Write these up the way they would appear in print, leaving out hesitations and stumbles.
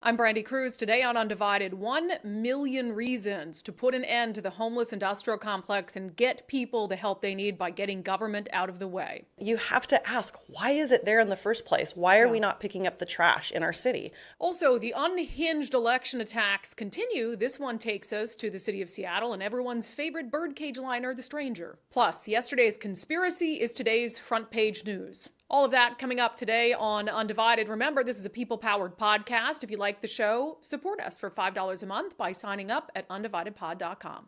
I'm Brandi Kruse. Today on unDivided, 1 million reasons to put an end to the homeless industrial complex and get people the help they need by getting government out of the way. You have to ask, why is it there in the first place? Why are we not picking up the trash in our city? Also, the unhinged election attacks continue. This one takes us to the city of Seattle and everyone's favorite birdcage liner, The Stranger. Plus, yesterday's conspiracy is today's front page news. All of that coming up today on unDivided. Remember, this is a people-powered podcast. If you like the show, support us for $5 a month by signing up at undividedpod.com.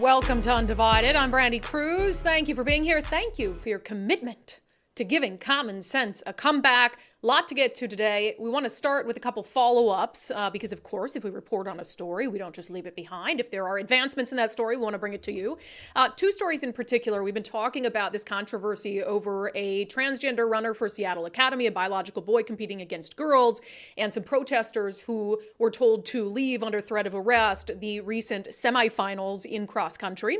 Welcome to unDivided. I'm Brandi Kruse. Thank you for being here. Thank you for your commitment to giving common sense a comeback. A lot to get to today. We want to start with a couple follow-ups because, of course, if we report on a story, we don't just leave it behind. If there are advancements in that story, we want to bring it to you. Two stories in particular. We've been talking about this controversy over a transgender runner for Seattle Academy, a biological boy competing against girls, and some protesters who were told to leave under threat of arrest the recent semifinals in cross country.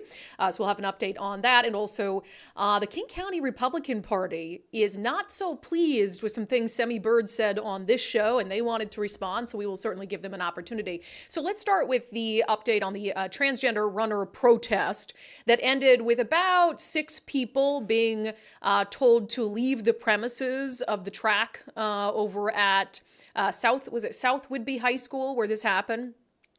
So we'll have an update on that. And also, the King County Republican Party is not so pleased with some things Semi Bird said on this show, and they wanted to respond, so we will certainly give them an opportunity. So let's start with the update on the transgender runner protest that ended with about 6 people being told to leave the premises of the track over at South Whidbey High School where this happened.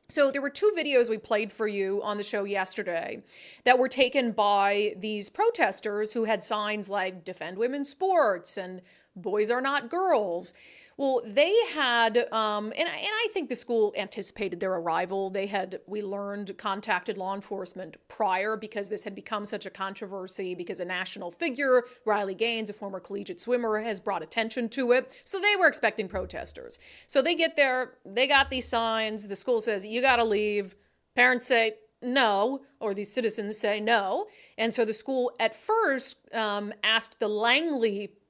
So there were 2 videos we played for you on the show yesterday that were taken by these protesters who had signs like "Defend Women's Sports" and "Boys are not girls." Well, they had, and I think the school anticipated their arrival. They had, we learned, contacted law enforcement prior because this had become such a controversy because a national figure, Riley Gaines, a former collegiate swimmer, has brought attention to it. So they were expecting protesters. So they get there, they got these signs. The school says, "You got to leave." Parents say, "No," or these citizens say no. And so the school at first asked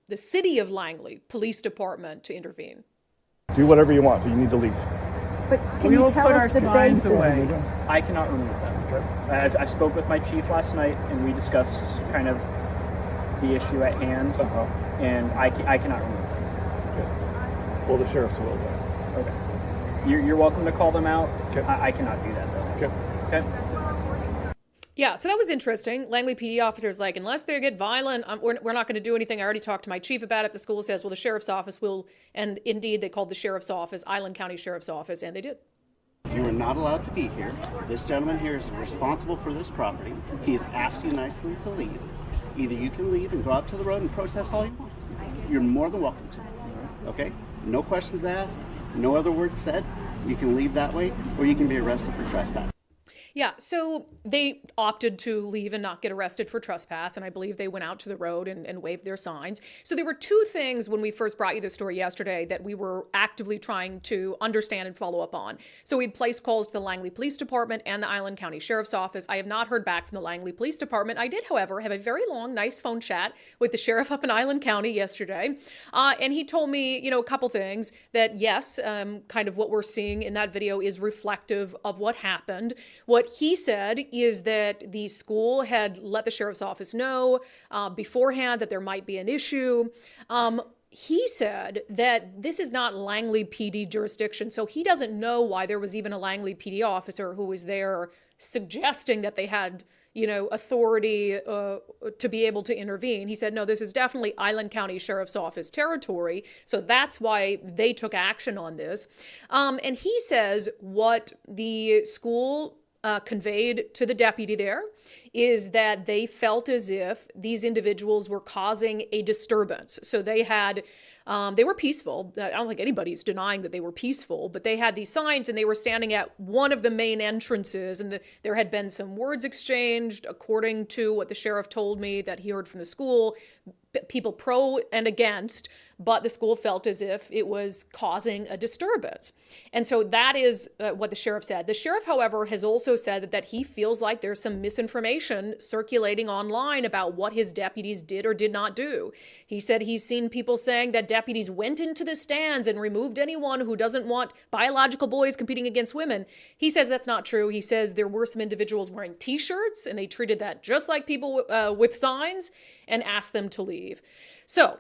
the city of Langley Police Department to intervene. Do whatever you want, but you need to leave. But can you tell us the signs basis? away. I cannot remove them. Okay. I spoke with my chief last night, and we discussed kind of the issue at hand, and I cannot remove them. Okay. Well, the sheriff's will then. Okay. You're welcome to call them out. Okay. I cannot do that, though. Okay. Okay. Yeah, so that was interesting. Langley PD officers like, unless they get violent, we're not going to do anything. I already talked to my chief about it. The school says, well, the sheriff's office will, and indeed they called the sheriff's office, Island County Sheriff's Office, and they did. You are not allowed to be here. This gentleman here is responsible for this property. He has asked you nicely to leave. Either you can leave and go out to the road and protest all you want. You're more than welcome to. Okay? No questions asked, no other words said. You can leave that way, or you can be arrested for trespass. Yeah, so they opted to leave and not get arrested for trespass, and I believe they went out to the road and waved their signs. So there were 2 things when we first brought you this story yesterday that we were actively trying to understand and follow up on. So we'd placed calls to the Langley Police Department and the Island County Sheriff's Office. I have not heard back from the Langley Police Department. I did, however, have a very long, nice phone chat with the sheriff up in Island County yesterday, and he told me, a couple things that, yes, kind of what we're seeing in that video is reflective of what happened. What he said is that the school had let the sheriff's office know beforehand that there might be an issue. He said that this is not Langley PD jurisdiction, so he doesn't know why there was even a Langley PD officer who was there suggesting that they had, authority to be able to intervene. He said, no, this is definitely Island County Sheriff's Office territory, so that's why they took action on this. And he says what the school conveyed to the deputy there is that they felt as if these individuals were causing a disturbance. So they were peaceful. I don't think anybody's denying that they were peaceful, but they had these signs and they were standing at one of the main entrances, and there had been some words exchanged, according to what the sheriff told me that he heard from the school, people pro and against, but the school felt as if it was causing a disturbance. And so that is what the sheriff said. The sheriff, however, has also said that he feels like there's some misinformation information circulating online about what his deputies did or did not do. He said he's seen people saying that deputies went into the stands and removed anyone who doesn't want biological boys competing against women. He says that's not true. He says there were some individuals wearing t-shirts and they treated that just like people with signs and asked them to leave. So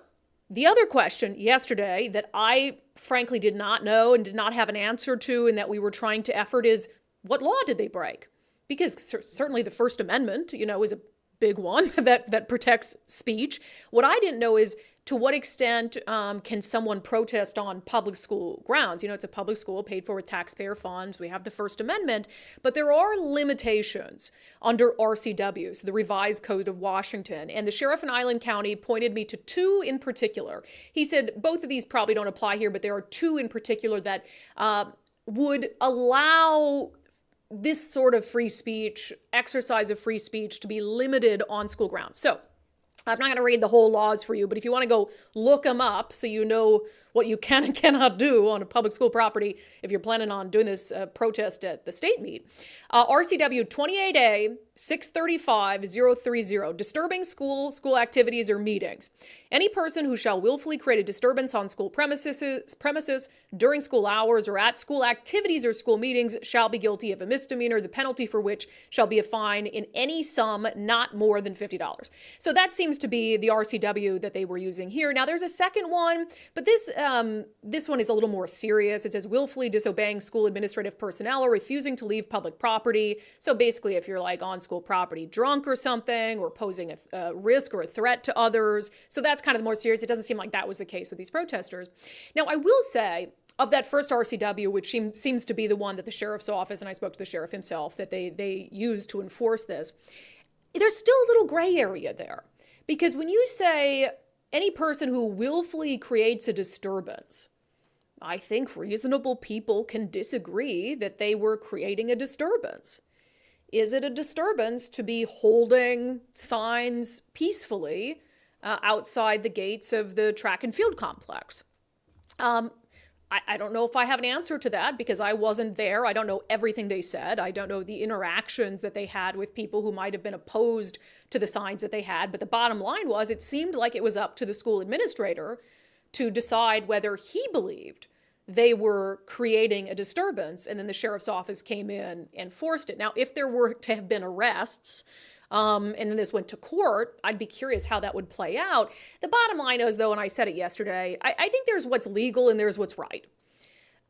the other question yesterday that I frankly did not know and did not have an answer to and that we were trying to effort is, what law did they break? Because certainly the First Amendment, is a big one that protects speech. What I didn't know is, to what extent can someone protest on public school grounds? It's a public school paid for with taxpayer funds. We have the First Amendment, but there are limitations under RCW, so the Revised Code of Washington. And the sheriff in Island County pointed me to two in particular. He said both of these probably don't apply here, but there are two in particular that would allow this sort of free speech, exercise of free speech, to be limited on school grounds. So I'm not going to read the whole laws for you, but if you want to go look them up so you know what you can and cannot do on a public school property if you're planning on doing this protest at the state meet. RCW 28A 635-030, disturbing school activities or meetings. Any person who shall willfully create a disturbance on school premises during school hours or at school activities or school meetings shall be guilty of a misdemeanor, the penalty for which shall be a fine in any sum not more than $50. So that seems to be the RCW that they were using here. Now there's a second one, but this one is a little more serious. It says willfully disobeying school administrative personnel or refusing to leave public property. So basically, if you're like on school property drunk or something, or posing a risk or a threat to others. So that's kind of more serious. It doesn't seem like that was the case with these protesters. Now, I will say, of that first RCW, which seems to be the one that the sheriff's office, and I spoke to the sheriff himself, that they used to enforce this, there's still a little gray area there. Because when you say any person who willfully creates a disturbance, I think reasonable people can disagree that they were creating a disturbance. Is it a disturbance to be holding signs peacefully outside the gates of the track and field complex? I don't know if I have an answer to that because I wasn't there. I don't know everything they said. I don't know the interactions that they had with people who might have been opposed to the signs that they had. But the bottom line was, it seemed like it was up to the school administrator to decide whether he believed they were creating a disturbance, and then the sheriff's office came in and forced it. Now, if there were to have been arrests, and then this went to court, I'd be curious how that would play out. The bottom line is, though, and I said it yesterday, I think there's what's legal and there's what's right.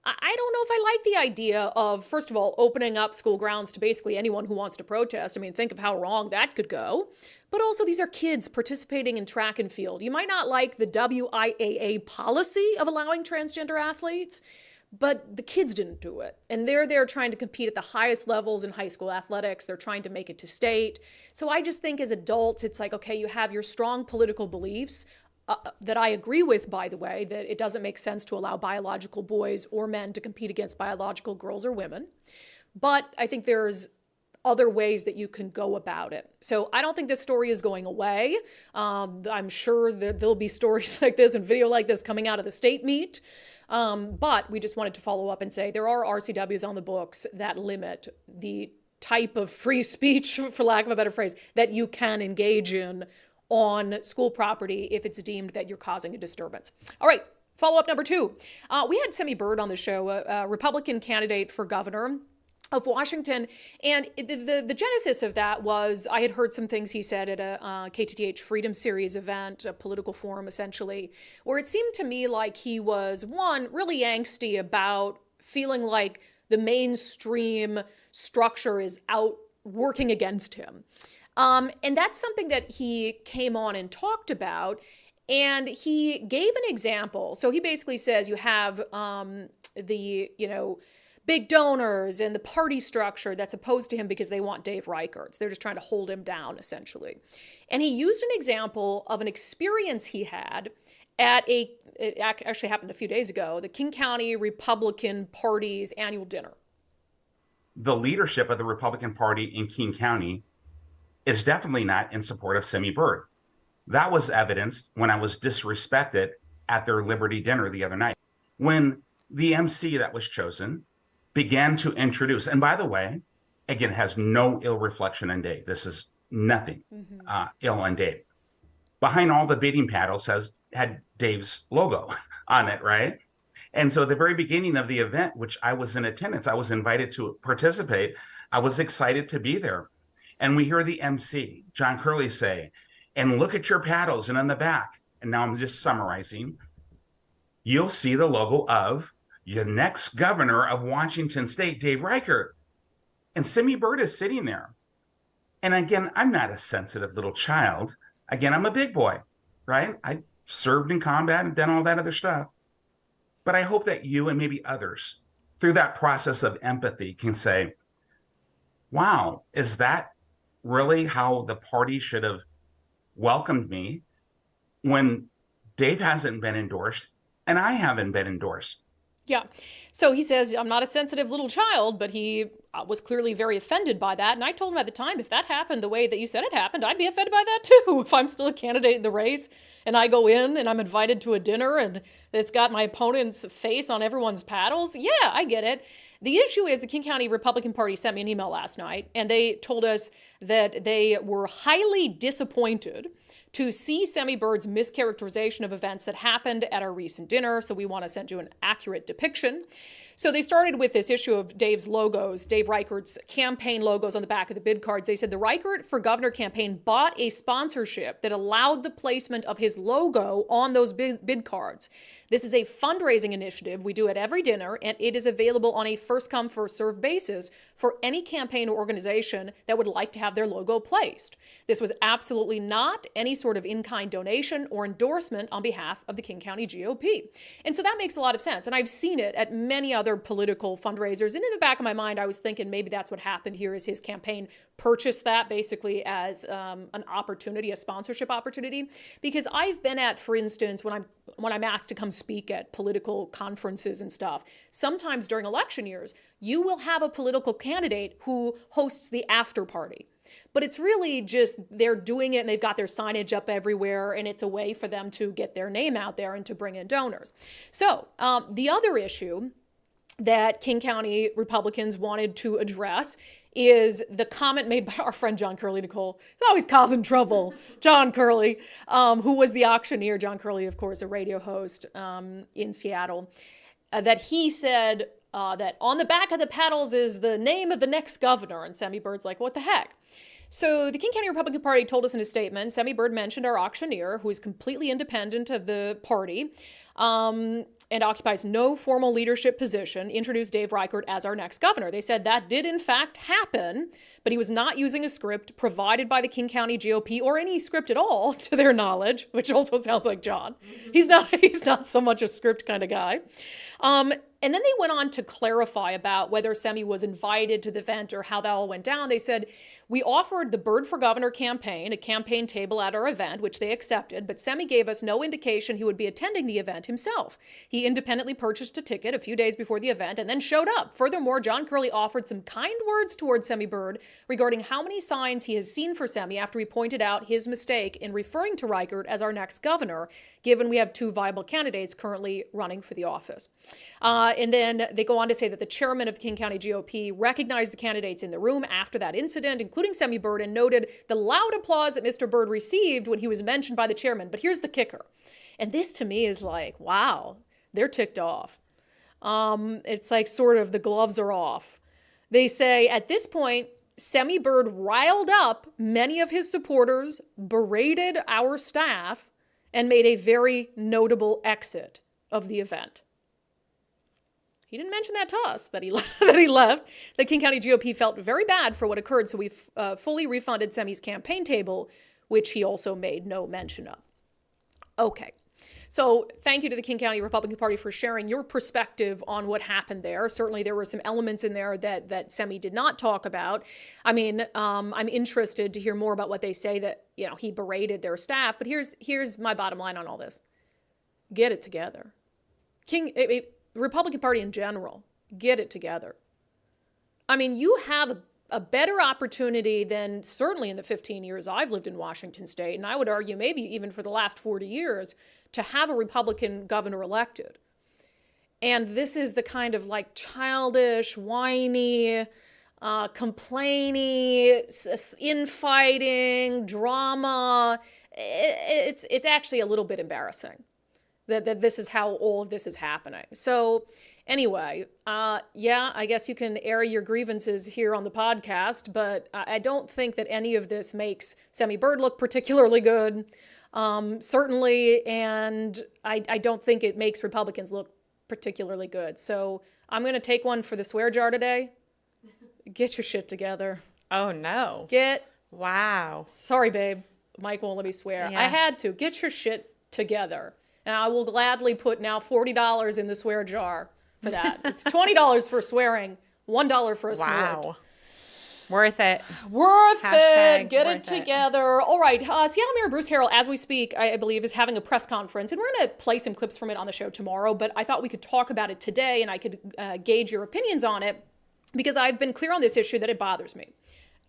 I don't know if I like the idea of, first of all, opening up school grounds to basically anyone who wants to protest. I mean, think of how wrong that could go. But also, these are kids participating in track and field. You might not like the WIAA policy of allowing transgender athletes, but the kids didn't do it. And they're there trying to compete at the highest levels in high school athletics. They're trying to make it to state. So I just think as adults, it's like, okay, you have your strong political beliefs that I agree with, by the way, that it doesn't make sense to allow biological boys or men to compete against biological girls or women. But I think there's other ways that you can go about it. So I don't think this story is going away. I'm sure that there'll be stories like this and video like this coming out of the state meet. But we just wanted to follow up and say there are RCWs on the books that limit the type of free speech, for lack of a better phrase, that you can engage in on school property if it's deemed that you're causing a disturbance. All right, follow-up number 2. We had Semi Bird on the show, a Republican candidate for governor of Washington, and the genesis of that was I had heard some things he said at a KTTH Freedom Series event, a political forum essentially, where it seemed to me like he was, one, really angsty about feeling like the mainstream structure is out working against him. And that's something that he came on and talked about, and he gave an example. So he basically says you have the big donors and the party structure that's opposed to him because they want Dave Reichertz. They're just trying to hold him down, essentially. And he used an example of an experience he had at it actually happened a few days ago, the King County Republican Party's annual dinner. The leadership of the Republican Party in King County is definitely not in support of Semi Bird. That was evidenced when I was disrespected at their Liberty dinner the other night. When the MC that was chosen began to introduce, and by the way, again, has no ill reflection on Dave. This is nothing ill on Dave. Behind all the bidding paddles had Dave's logo on it, right? And so at the very beginning of the event, which I was in attendance, I was invited to participate. I was excited to be there. And we hear the MC, John Curley, say, and look at your paddles and on the back. And now I'm just summarizing. You'll see the logo of the next governor of Washington State, Dave Reichert. And Simi Bird is sitting there. And again, I'm not a sensitive little child. Again, I'm a big boy, right? I served in combat and done all that other stuff. But I hope that you and maybe others, through that process of empathy, can say, wow, is that really how the party should have welcomed me when Dave hasn't been endorsed and I haven't been endorsed? Yeah. So he says, I'm not a sensitive little child, but he was clearly very offended by that. And I told him at the time, if that happened the way that you said it happened, I'd be offended by that too. If I'm still a candidate in the race and I go in and I'm invited to a dinner and it's got my opponent's face on everyone's paddles, yeah, I get it. The issue is the King County Republican Party sent me an email last night, and they told us that they were highly disappointed to see Semi Bird's mischaracterization of events that happened at our recent dinner. So we want to send you an accurate depiction. So they started with this issue of Dave's logos, Dave Reichert's campaign logos on the back of the bid cards. They said the Reichert for Governor campaign bought a sponsorship that allowed the placement of his logo on those bid cards. This is a fundraising initiative. We do it every dinner, and it is available on a first-come, first-served basis for any campaign or organization that would like to have their logo placed. This was absolutely not any sort of in-kind donation or endorsement on behalf of the King County GOP. And so that makes a lot of sense. And I've seen it at many other political fundraisers. And in the back of my mind, I was thinking maybe that's what happened here is his campaign purchased that basically as an opportunity, a sponsorship opportunity. Because I've been at, for instance, when I'm asked to come speak at political conferences and stuff, sometimes during election years, you will have a political candidate who hosts the after party. But it's really just they're doing it and they've got their signage up everywhere, and it's a way for them to get their name out there and to bring in donors. So the other issue that King County Republicans wanted to address is the comment made by our friend John Curley, Nicole. He's always causing trouble. John Curley, who was the auctioneer. John Curley, of course, a radio host in Seattle, that he said that on the back of the paddles is the name of the next governor. And Semi Bird's like, what the heck? So the King County Republican Party told us in a statement, Semi Bird mentioned our auctioneer, who is completely independent of the party, and occupies no formal leadership position, introduced Dave Reichert as our next governor. They said that did in fact happen, but he was not using a script provided by the King County GOP or any script at all, to their knowledge, which also sounds like John. He's not so much a script kind of guy. And then they went on to clarify about whether Semi was invited to the event or how that all went down. They said, we offered the Bird for Governor campaign, a campaign table at our event, which they accepted, but Semi gave us no indication he would be attending the event himself. He independently purchased a ticket a few days before the event and then showed up. Furthermore, John Curley offered some kind words towards Semi Bird regarding how many signs he has seen for Semi after he pointed out his mistake in referring to Reichert as our next governor, given we have two viable candidates currently running for the office. And then they go on to say that the chairman of the King County GOP recognized the candidates in the room after that incident, including Semi Bird, and noted the loud applause that Mr. Bird received when he was mentioned by the chairman. But here's the kicker. And this to me is like, wow, they're ticked off. It's like sort of the gloves are off. They say at this point, Semi Bird riled up many of his supporters, berated our staff, and made a very notable exit of the event. He didn't mention that to us, that he left. The King County GOP felt very bad for what occurred, so we fully refunded Semi's campaign table, which he also made no mention of. Okay, so thank you to the King County Republican Party for sharing your perspective on what happened there. Certainly there were some elements in there that Semi did not talk about. I mean, I'm interested to hear more about what they say that, he berated their staff. But here's my bottom line on all this. Get it together. Republican Party in general, get it together. I mean, you have a better opportunity than certainly in the 15 years I've lived in Washington State, and I would argue maybe even for the last 40 years, to have a Republican governor elected. And this is the kind of like childish, whiny, complainy, infighting, drama. It's actually a little bit embarrassing that this is how all of this is happening. So anyway, yeah, I guess you can air your grievances here on the podcast, but I don't think that any of this makes Semi Bird look particularly good, certainly, and I don't think it makes Republicans look particularly good. So I'm going to take one for the swear jar today. Get your shit together. Oh, no. Wow. Sorry, babe. Mike won't let me swear. Yeah. I had to. Get your shit together. And I will gladly put now $40 in the swear jar for that. It's $20 for swearing, $1 for a sword. Wow. Worth it. Worth Hashtag it. Get worth it together. All right. Seattle Mayor Bruce Harrell, as we speak, I believe, is having a press conference. And we're going to play some clips from it on the show tomorrow. But I thought we could talk about it today and I could gauge your opinions on it, because I've been clear on this issue that it bothers me.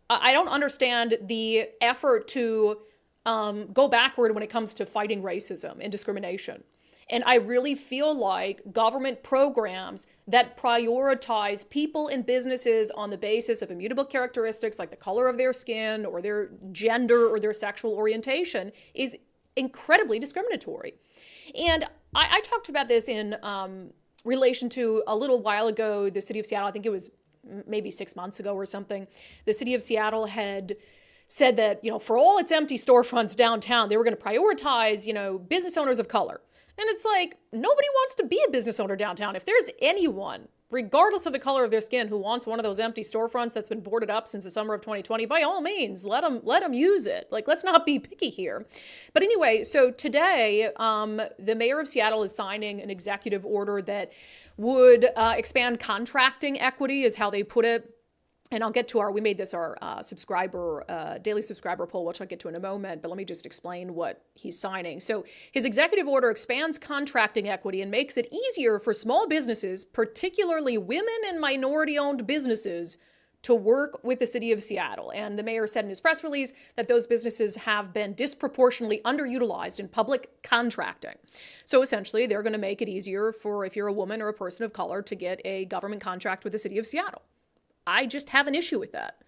I don't understand the effort to go backward when it comes to fighting racism and discrimination. And I really feel like government programs that prioritize people and businesses on the basis of immutable characteristics like the color of their skin or their gender or their sexual orientation is incredibly discriminatory. And I talked about this in relation to a little while ago, the city of Seattle, I think it was maybe 6 months ago or something, the city of Seattle had said that, for all its empty storefronts downtown, they were going to prioritize, business owners of color. And it's like, nobody wants to be a business owner downtown. If there's anyone, regardless of the color of their skin, who wants one of those empty storefronts that's been boarded up since the summer of 2020, by all means, let them use it. Like, let's not be picky here. But anyway, so today, the mayor of Seattle is signing an executive order that would expand contracting equity, is how they put it. And I'll get to we made this our daily subscriber poll, which I'll get to in a moment, but let me just explain what he's signing. So his executive order expands contracting equity and makes it easier for small businesses, particularly women and minority-owned businesses, to work with the city of Seattle. And the mayor said in his press release that those businesses have been disproportionately underutilized in public contracting. So essentially, they're going to make it easier for, if you're a woman or a person of color, to get a government contract with the city of Seattle. I just have an issue with that.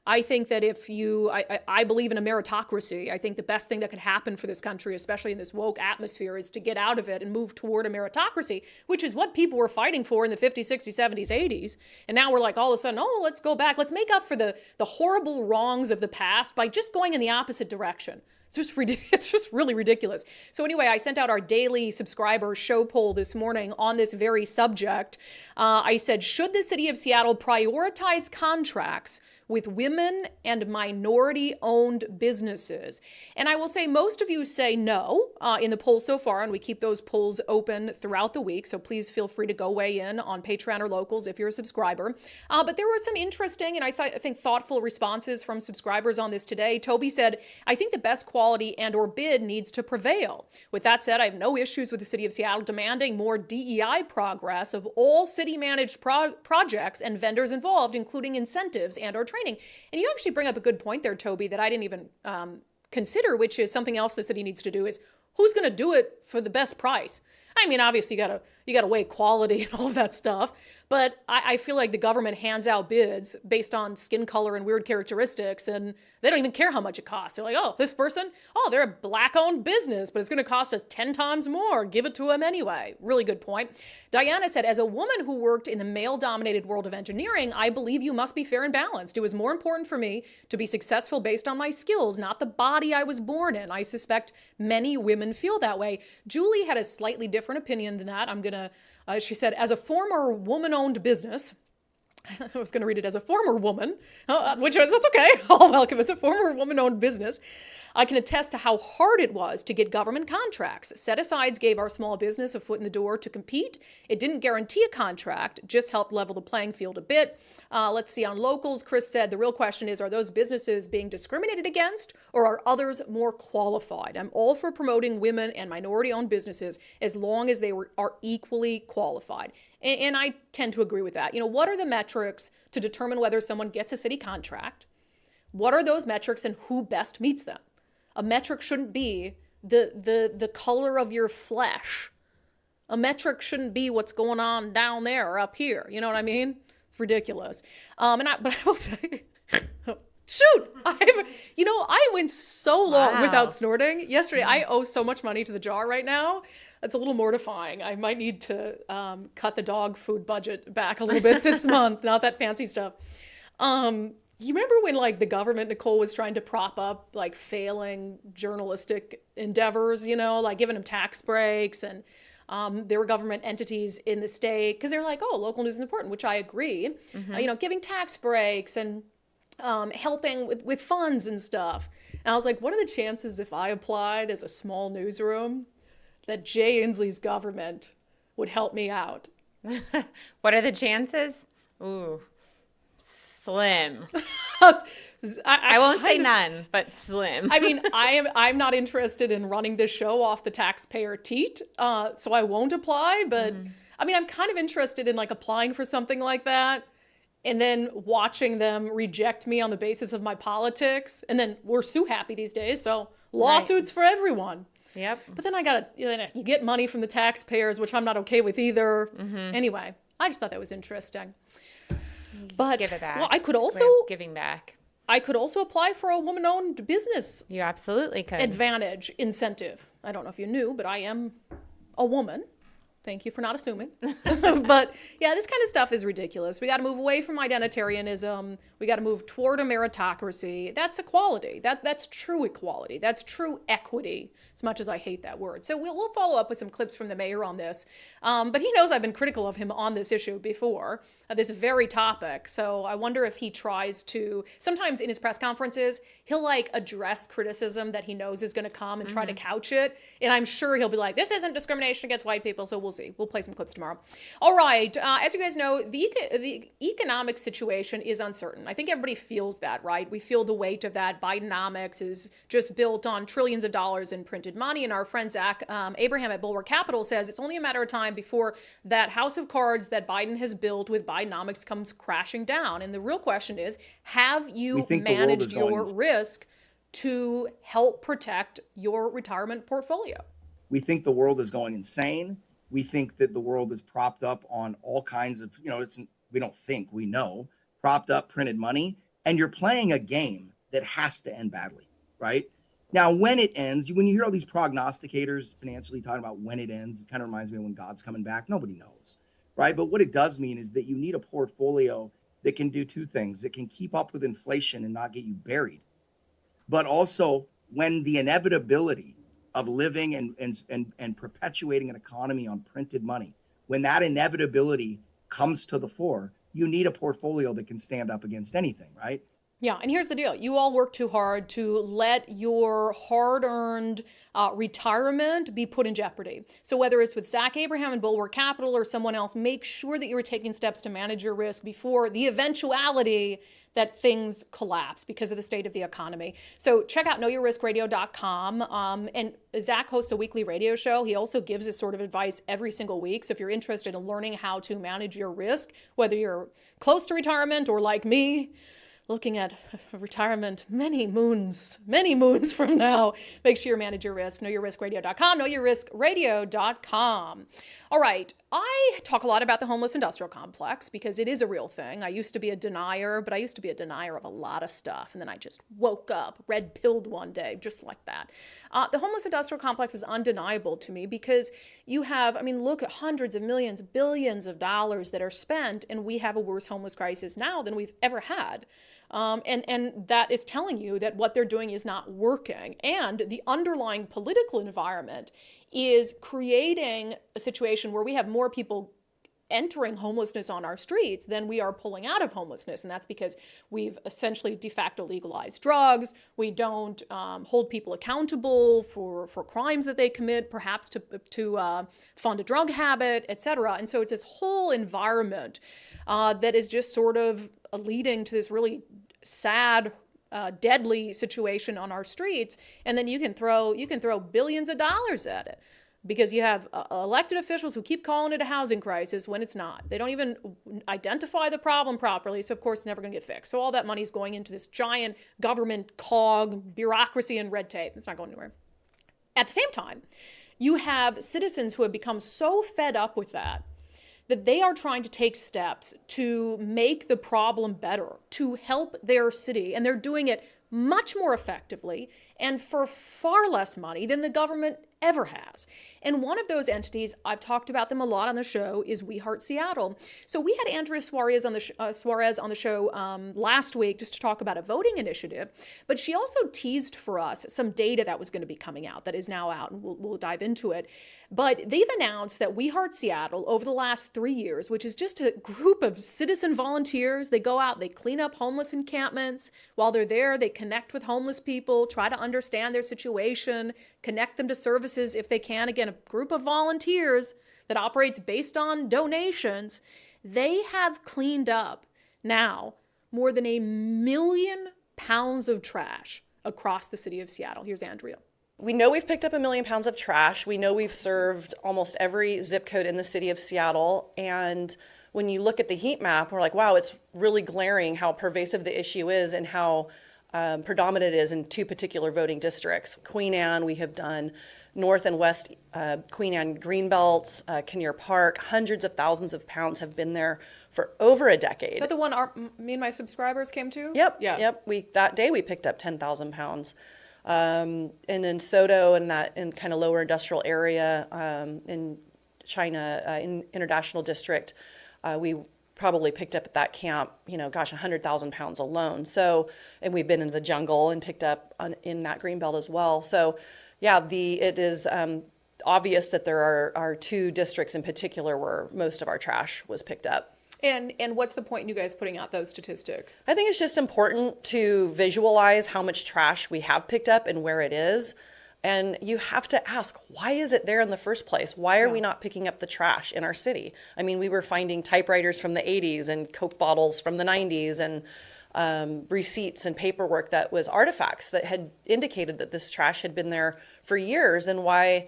I think that I believe in a meritocracy. I think the best thing that could happen for this country, especially in this woke atmosphere, is to get out of it and move toward a meritocracy, which is what people were fighting for in the 50s, 60s, 70s, 80s. And now we're like, all of a sudden, let's go back. Let's make up for the horrible wrongs of the past by just going in the opposite direction. It's just really ridiculous. So anyway, I sent out our daily subscriber show poll this morning on this very subject. I said, should the city of Seattle prioritize contracts with women and minority-owned businesses? And I will say most of you say no in the poll so far, and we keep those polls open throughout the week, so please feel free to go weigh in on Patreon or Locals if you're a subscriber. But there were some interesting and I think thoughtful responses from subscribers on this today. Toby said, I think the best quality and or bid needs to prevail. With that said, I have no issues with the city of Seattle demanding more DEI progress of all city-managed projects and vendors involved, including incentives and or training. And you actually bring up a good point there, Toby, that I didn't even consider, which is something else the city needs to do, is who's going to do it for the best price? I mean, obviously you gotta weigh quality and all of that stuff, but I feel like the government hands out bids based on skin color and weird characteristics, and they don't even care how much it costs. They're like, this person, they're a black-owned business, but it's gonna cost us 10 times more. Give it to them anyway. Really good point. Diana said, as a woman who worked in the male-dominated world of engineering, I believe you must be fair and balanced. It was more important for me to be successful based on my skills, not the body I was born in. I suspect many women feel that way. Julie had a slightly different opinion than that. She said, as a former woman-owned business, I was going to read it as a former woman, that's okay. I'll welcome as a former woman-owned business. I can attest to how hard it was to get government contracts. Set-asides gave our small business a foot in the door to compete. It didn't guarantee a contract, just helped level the playing field a bit. Let's see, on Locals, Chris said, the real question is, are those businesses being discriminated against, or are others more qualified? I'm all for promoting women and minority-owned businesses as long as they are equally qualified. And I tend to agree with that. What are the metrics to determine whether someone gets a city contract? What are those metrics and who best meets them? A metric shouldn't be the color of your flesh. A metric shouldn't be what's going on down there or up here. You know what I mean? It's ridiculous. But I will say, shoot, I went so long without snorting yesterday. I owe so much money to the jar right now. It's a little mortifying. I might need to cut the dog food budget back a little bit this month. Not that fancy stuff. You remember when like the government, Nicole, was trying to prop up like failing journalistic endeavors, like giving them tax breaks, and there were government entities in the state because they're like, oh, local news is important, which I agree. Giving tax breaks and helping with funds and stuff. And I was like, what are the chances if I applied as a small newsroom that Jay Inslee's government would help me out? What are the chances? Ooh, slim. I won't say none, but slim. I mean, I'm not interested in running this show off the taxpayer teat, so I won't apply. But I mean, I'm kind of interested in like applying for something like that, and then watching them reject me on the basis of my politics. And then we're so happy these days, so lawsuits for everyone. Yep. But then you get money from the taxpayers, which I'm not okay with either. Anyway, I just thought that was interesting. But give it back. Well, I could also giving back. I could also apply for a woman-owned business. You absolutely could. Advantage incentive. I don't know if you knew, but I am a woman. Thank you for not assuming. But yeah, this kind of stuff is ridiculous. We got to move away from identitarianism. We got to move toward a meritocracy. That's equality. That's true equality. That's true equity, as much as I hate that word. So we'll follow up with some clips from the mayor on this. But he knows I've been critical of him on this issue before, this very topic. So I wonder if he tries to, sometimes in his press conferences, he'll like address criticism that he knows is going to come and try to couch it. And I'm sure he'll be like, this isn't discrimination against white people. So we'll see. We'll play some clips tomorrow. All right. As you guys know, the economic situation is uncertain. I think everybody feels that, right? We feel the weight of that. Bidenomics is just built on trillions of dollars in printed money. And our friend Zach Abraham at Bulwark Capital says it's only a matter of time before that house of cards that Biden has built with Bidenomics comes crashing down. And the real question is, have you managed your risk to help protect your retirement portfolio? We think the world is going insane. We think that the world is propped up on all kinds of, we don't think, we know, propped up printed money. And you're playing a game that has to end badly, right? Now, when it ends, when you hear all these prognosticators financially talking about when it ends, it kind of reminds me of when God's coming back. Nobody knows, right? But what it does mean is that you need a portfolio that can do two things. It can keep up with inflation and not get you buried. But also, when the inevitability of living and perpetuating an economy on printed money, when that inevitability comes to the fore, you need a portfolio that can stand up against anything, right? Yeah, and here's the deal. You all work too hard to let your hard-earned retirement be put in jeopardy. So whether it's with Zach Abraham and Bulwark Capital or someone else, make sure that you are taking steps to manage your risk before the eventuality that things collapse because of the state of the economy. So check out knowyourriskradio.com. And Zach hosts a weekly radio show. He also gives this sort of advice every single week. So if you're interested in learning how to manage your risk, whether you're close to retirement or like me, looking at retirement many moons from now, make sure you manage your risk. KnowYourRiskRadio.com, KnowYourRiskRadio.com. All right, I talk a lot about the homeless industrial complex because it is a real thing. I used to be a denier, but I used to be a denier of a lot of stuff. And then I just woke up, red-pilled one day, just like that. The homeless industrial complex is undeniable to me because you have, look at hundreds of millions, billions of dollars that are spent, and we have a worse homeless crisis now than we've ever had. And that is telling you that what they're doing is not working. And the underlying political environment is creating a situation where we have more people entering homelessness on our streets than we are pulling out of homelessness. And that's because we've essentially de facto legalized drugs. We don't hold people accountable for crimes that they commit, perhaps to fund a drug habit, et cetera. And so it's this whole environment that is just sort of leading to this really sad, deadly situation on our streets. And then you can throw billions of dollars at it because you have elected officials who keep calling it a housing crisis when it's not. They don't even identify the problem properly. So of course it's never going to get fixed. So all that money is going into this giant government cog, bureaucracy and red tape. It's not going anywhere. At the same time, you have citizens who have become so fed up with that that they are trying to take steps to make the problem better, to help their city, and they're doing it much more effectively and for far less money than the government ever has. And one of those entities, I've talked about them a lot on the show, is We Heart Seattle. So we had Andrea Suarez on the show last week just to talk about a voting initiative, but she also teased for us some data that was going to be coming out that is now out, and we'll dive into it. But they've announced that We Heart Seattle over the last 3 years, which is just a group of citizen volunteers, they go out, they clean up homeless encampments. While they're there, they connect with homeless people, try to understand their situation, connect them to services if they can. Again, a group of volunteers that operates based on donations. They have cleaned up now more than 1 million pounds of trash across the city of Seattle. Here's Andrea. We know we've picked up 1 million pounds of trash. We know we've served almost every zip code in the city of Seattle. And when you look at the heat map, we're like, wow, it's really glaring how pervasive the issue is and how predominant it is in 2 particular voting districts. Queen Anne, we have done North and West Queen Anne Greenbelts, Kinnear Park. Hundreds of thousands of pounds have been there for over a decade. Is that the one me and my subscribers came to? Yep. Yeah. Yep. That day we picked up 10,000 pounds. And in Soto and that in kind of lower industrial area in China, in International District, we probably picked up at that camp, 100,000 pounds alone. So, and we've been in the jungle and picked up in that greenbelt as well. So, yeah, it is obvious that there are 2 districts in particular where most of our trash was picked up. And what's the point in you guys putting out those statistics? I think it's just important to visualize how much trash we have picked up and where it is. And you have to ask, why is it there in the first place? Why are we not picking up the trash in our city? I mean, we were finding typewriters from the 80s and Coke bottles from the 90s and receipts and paperwork that was artifacts that had indicated that this trash had been there for years. And why,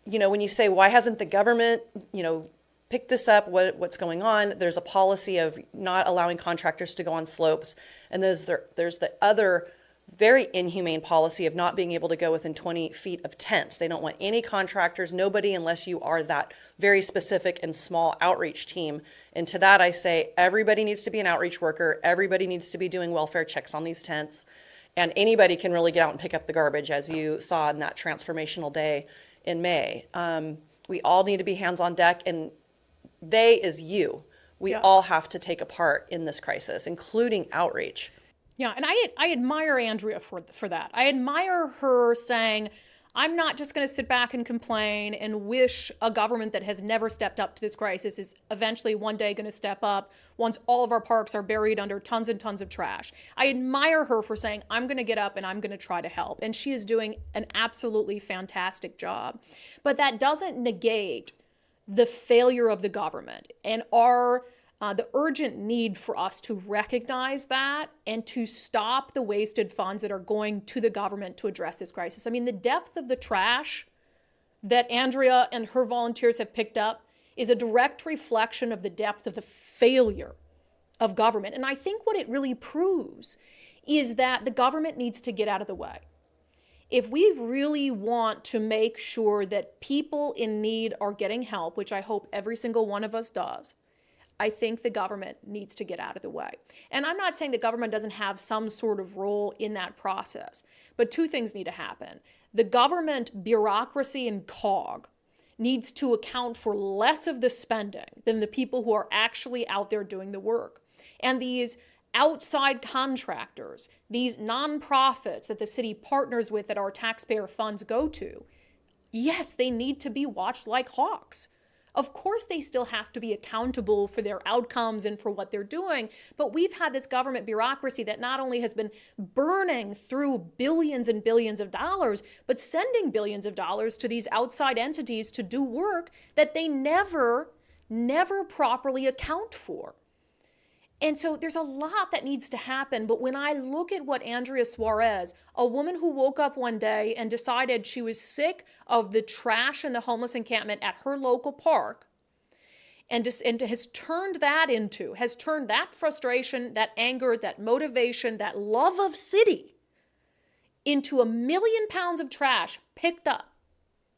when you say, why hasn't the government, pick this up, what's going on? There's a policy of not allowing contractors to go on slopes. And there's the other very inhumane policy of not being able to go within 20 feet of tents. They don't want any contractors, nobody, unless you are that very specific and small outreach team. And to that I say, everybody needs to be an outreach worker. Everybody needs to be doing welfare checks on these tents. And anybody can really get out and pick up the garbage, as you saw in that transformational day in May. We all need to be hands on deck, and they is you. We all have to take a part in this crisis, including outreach. Yeah, and I admire Andrea for that. I admire her saying, I'm not just going to sit back and complain and wish a government that has never stepped up to this crisis is eventually one day going to step up once all of our parks are buried under tons and tons of trash. I admire her for saying, I'm going to get up and I'm going to try to help. And she is doing an absolutely fantastic job. But that doesn't negate the failure of the government and the urgent need for us to recognize that and to stop the wasted funds that are going to the government to address this crisis. I mean, the depth of the trash that Andrea and her volunteers have picked up is a direct reflection of the depth of the failure of government. And I think what it really proves is that the government needs to get out of the way. If we really want to make sure that people in need are getting help, which I hope every single one of us does, I think the government needs to get out of the way. And I'm not saying the government doesn't have some sort of role in that process, but 2 things need to happen. The government bureaucracy and cog needs to account for less of the spending than the people who are actually out there doing the work. And these outside contractors, these nonprofits that the city partners with that our taxpayer funds go to, yes, they need to be watched like hawks. Of course, they still have to be accountable for their outcomes and for what they're doing. But we've had this government bureaucracy that not only has been burning through billions and billions of dollars, but sending billions of dollars to these outside entities to do work that they never properly account for. And so there's a lot that needs to happen. But when I look at what Andrea Suarez, a woman who woke up one day and decided she was sick of the trash in the homeless encampment at her local park, and has turned that frustration, that anger, that motivation, that love of city into 1 million pounds of trash picked up,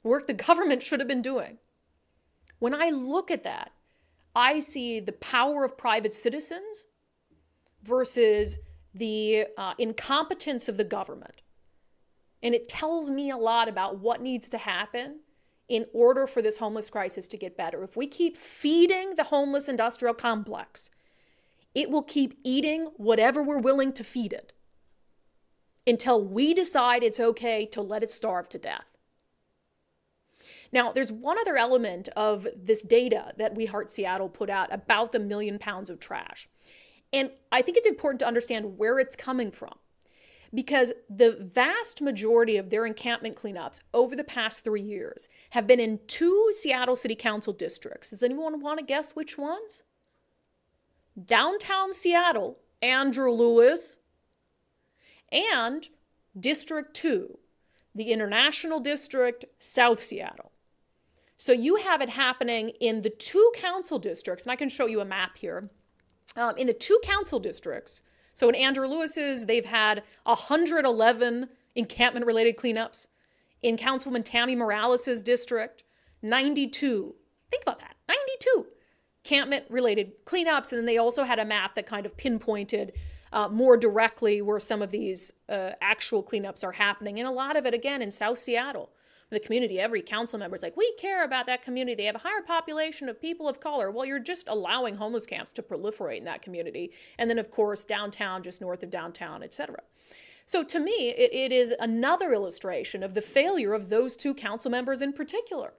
work the government should have been doing. When I look at that, I see the power of private citizens versus the incompetence of the government. And it tells me a lot about what needs to happen in order for this homeless crisis to get better. If we keep feeding the homeless industrial complex, it will keep eating whatever we're willing to feed it until we decide it's okay to let it starve to death. Now, there's one other element of this data that We Heart Seattle put out about the 1 million pounds of trash. And I think it's important to understand where it's coming from, because the vast majority of their encampment cleanups over the past 3 years have been in 2 Seattle City Council districts. Does anyone want to guess which ones? Downtown Seattle, Andrew Lewis, and District 2, the International District, South Seattle. So you have it happening in the 2 council districts, and I can show you a map here. In the 2 council districts, so in Andrew Lewis's, they've had 111 encampment-related cleanups. In Councilwoman Tammy Morales' district, 92. Think about that, 92 encampment-related cleanups. And then they also had a map that kind of pinpointed more directly where some of these actual cleanups are happening. And a lot of it, again, in South Seattle. The community, every council member is like, we care about that community. They have a higher population of people of color. Well, you're just allowing homeless camps to proliferate in that community. And then, of course, downtown, just north of downtown, et cetera. So to me, it is another illustration of the failure of those 2 council members in particular.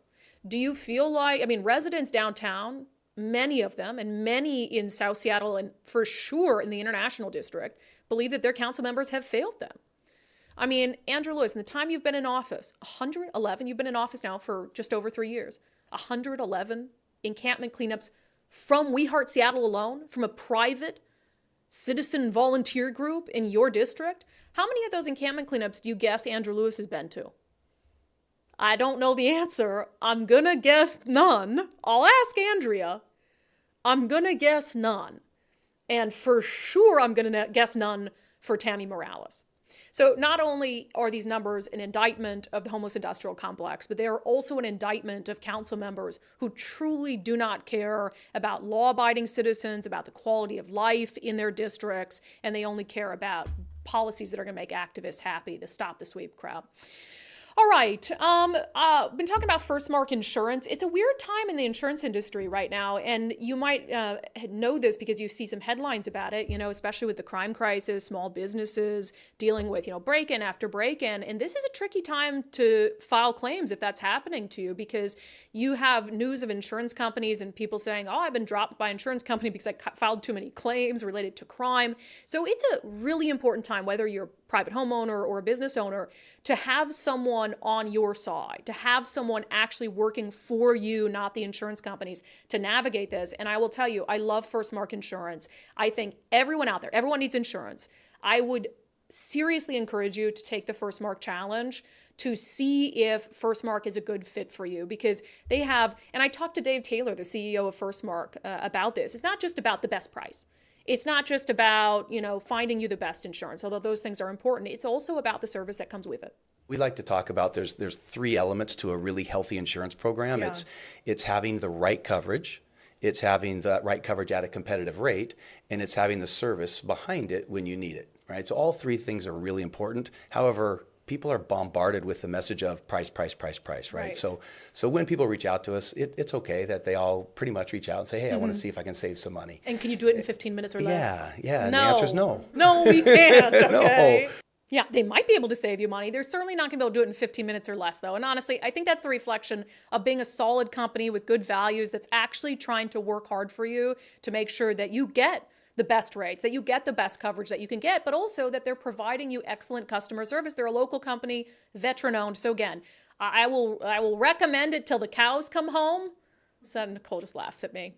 Do you feel like, residents downtown, many of them, and many in South Seattle, and for sure in the International District, believe that their council members have failed them? Andrew Lewis, in the time you've been in office, 111, you've been in office now for just over 3 years, 111 encampment cleanups from We Heart Seattle alone, from a private citizen volunteer group in your district. How many of those encampment cleanups do you guess Andrew Lewis has been to? I don't know the answer. I'm gonna guess none. I'll ask Andrea. I'm gonna guess none. And for sure, I'm gonna guess none for Tammy Morales. So not only are these numbers an indictment of the homeless industrial complex, but they are also an indictment of council members who truly do not care about law-abiding citizens, about the quality of life in their districts, and they only care about policies that are going to make activists happy, the Stop the Sweep crowd. All right, been talking about First Mark Insurance. It's a weird time in the insurance industry right now, and you might know this because you see some headlines about it, especially with the crime crisis, small businesses dealing with, break-in after break-in. And this is a tricky time to file claims if that's happening to you, because you have news of insurance companies and people saying, oh, I've been dropped by an insurance company because I filed too many claims related to crime. So it's a really important time, whether you're a private homeowner or a business owner, to have someone on your side, to have someone actually working for you, not the insurance companies, to navigate this. And I will tell you, I love First Mark Insurance. I think everyone out there, everyone needs insurance. I would seriously encourage you to take the First Mark Challenge to see if First Mark is a good fit for you, because they have, and I talked to Dave Taylor, the CEO of First Mark, about this. It's not just about the best price. It's not just about, finding you the best insurance, although those things are important. It's also about the service that comes with it. We like to talk about there's 3 elements to a really healthy insurance program. Yeah. It's having the right coverage, it's having the right coverage at a competitive rate, and it's having the service behind it when you need it, right? So all 3 things are really important. However, people are bombarded with the message of price, right? So when people reach out to us, it's okay that they all pretty much reach out and say, hey, I want to see if I can save some money. And can you do it in 15 minutes or less? Yeah. And the answer is no. No, we can't. Okay. No. Yeah, they might be able to save you money. They're certainly not going to be able to do it in 15 minutes or less, though. And honestly, I think that's the reflection of being a solid company with good values that's actually trying to work hard for you to make sure that you get the best rates, that you get the best coverage that you can get, but also that they're providing you excellent customer service. They're a local company, veteran-owned. So again, I will recommend it till the cows come home. So Nicole just laughs at me.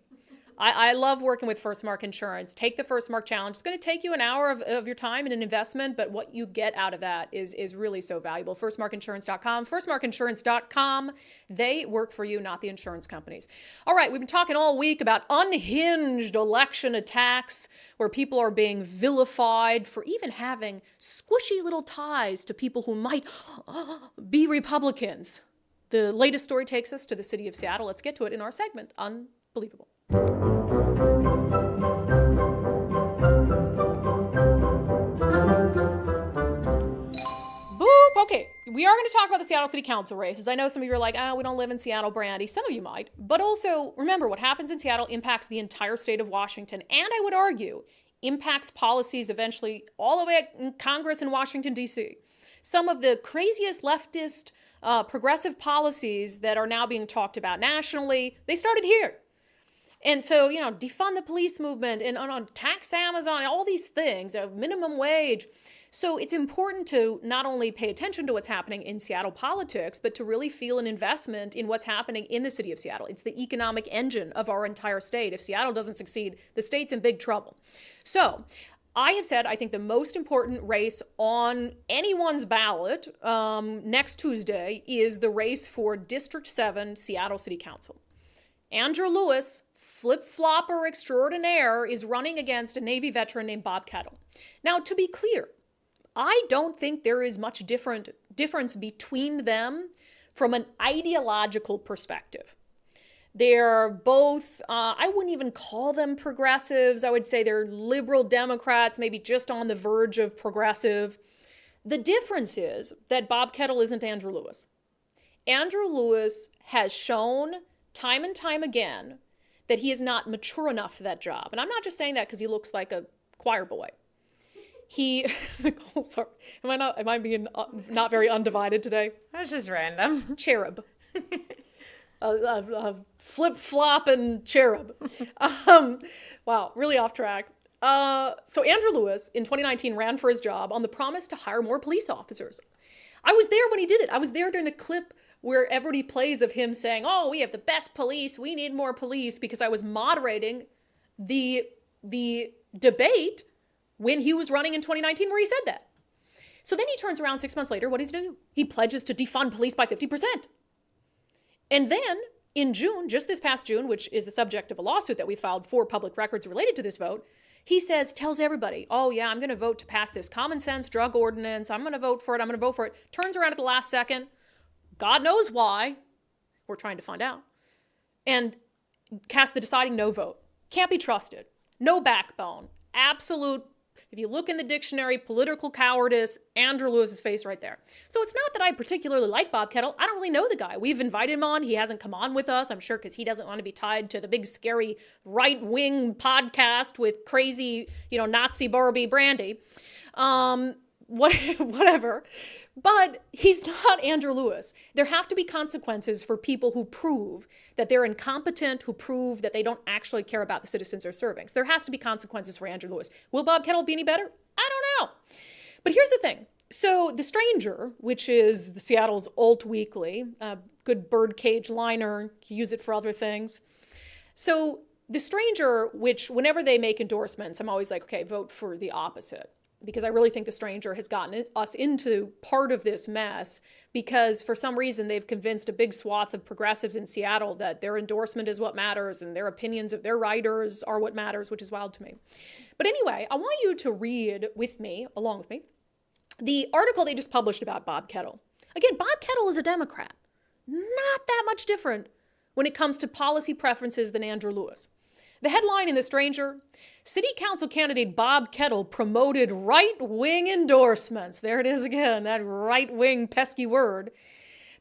I love working with First Mark Insurance. Take the First Mark Challenge. It's going to take you an hour of your time and an investment, but what you get out of that is really so valuable. FirstMarkInsurance.com. FirstMarkInsurance.com. They work for you, not the insurance companies. All right, we've been talking all week about unhinged election attacks where people are being vilified for even having squishy little ties to people who might be Republicans. The latest story takes us to the city of Seattle. Let's get to it in our segment, Unbelievable. Okay, we are going to talk about the Seattle City Council races. I know some of you are like, we don't live in Seattle, Brandi. Some of you might. But also, remember, what happens in Seattle impacts the entire state of Washington. And I would argue, impacts policies eventually all the way in Congress in Washington, D.C. Some of the craziest leftist progressive policies that are now being talked about nationally, they started here. And so, defund the police movement and on tax Amazon and all these things, minimum wage. So it's important to not only pay attention to what's happening in Seattle politics, but to really feel an investment in what's happening in the city of Seattle. It's the economic engine of our entire state. If Seattle doesn't succeed, the state's in big trouble. So I have said I think the most important race on anyone's ballot next Tuesday is the race for District 7 Seattle City Council. Andrew Lewis, flip-flopper extraordinaire, is running against a Navy veteran named Bob Kettle. Now, to be clear, I don't think there is much difference between them from an ideological perspective. They're both, I wouldn't even call them progressives. I would say they're liberal Democrats, maybe just on the verge of progressive. The difference is that Bob Kettle isn't Andrew Lewis. Andrew Lewis has shown time and time again that he is not mature enough for that job. And I'm not just saying that because he looks like a choir boy. Nicole, sorry. Am I being not very undivided today? That's just random. Cherub. Flip-flopping cherub. Wow, really off track. So Andrew Lewis in 2019 ran for his job on the promise to hire more police officers. I was there when he did it. I was there during the clip where everybody plays of him saying, we have the best police, we need more police, because I was moderating the debate when he was running in 2019 where he said that. So then he turns around 6 months later, what does he do? He pledges to defund police by 50%. And then in June, just this past June, which is the subject of a lawsuit that we filed for public records related to this vote, he tells everybody, I'm going to vote to pass this common sense drug ordinance. I'm going to vote for it. Turns around at the last second, God knows why, we're trying to find out, and cast the deciding no vote. Can't be trusted. No backbone. Absolute. If you look in the dictionary, political cowardice, Andrew Lewis's face right there. So it's not that I particularly like Bob Kettle. I don't really know the guy. We've invited him on. He hasn't come on with us, I'm sure, because he doesn't want to be tied to the big, scary right-wing podcast with crazy, Nazi Barbie Brandi. Whatever. But he's not Andrew Lewis. There have to be consequences for people who prove that they're incompetent, who prove that they don't actually care about the citizens they're serving. So there has to be consequences for Andrew Lewis. Will Bob Kettle be any better? I don't know. But here's the thing. So The Stranger, which is the Seattle's alt weekly, a good birdcage liner, you use it for other things. So The Stranger, which whenever they make endorsements, I'm always like, okay, vote for the opposite. Because I really think The Stranger has gotten us into part of this mess because for some reason they've convinced a big swath of progressives in Seattle that their endorsement is what matters and their opinions of their writers are what matters, which is wild to me. But anyway, I want you to read with me, along with me, the article they just published about Bob Kettle. Again, Bob Kettle is a Democrat. Not that much different when it comes to policy preferences than Andrew Lewis. The headline in The Stranger, City Council candidate Bob Kettle promoted right-wing endorsements. There it is again, that right-wing pesky word.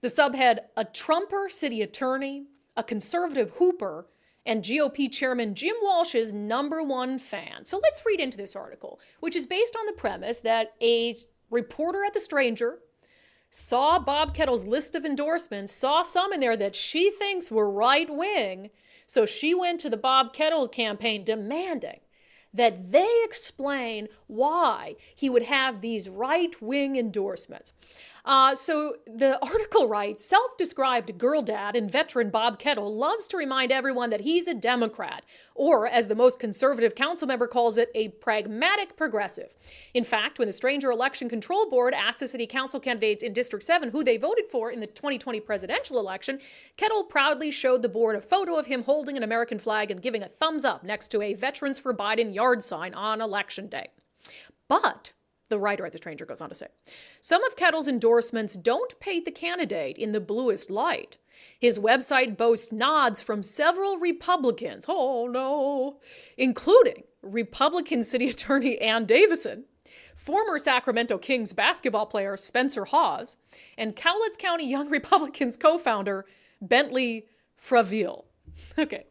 The subhead, a Trumper city attorney, a conservative hooper, and GOP chairman Jim Walsh's #1 fan. So let's read into this article, which is based on the premise that a reporter at The Stranger saw Bob Kettle's list of endorsements, saw some in there that she thinks were right-wing. So she went to the Bob Kettle campaign demanding that they explain why he would have these right-wing endorsements. So the article writes, self-described girl dad and veteran Bob Kettle loves to remind everyone that he's a Democrat, or as the most conservative council member calls it, a pragmatic progressive. In fact, when the Stranger Election Control Board asked the city council candidates in District 7 who they voted for in the 2020 presidential election, Kettle proudly showed the board a photo of him holding an American flag and giving a thumbs up next to a Veterans for Biden yard sign on Election Day. But The writer at The Stranger goes on to say, some of Kettle's endorsements don't paint the candidate in the bluest light. His website boasts nods from several Republicans, oh no, including Republican City Attorney Ann Davison, former Sacramento Kings basketball player Spencer Hawes, and Cowlitz County Young Republicans co-founder Bentley Fraville. Okay,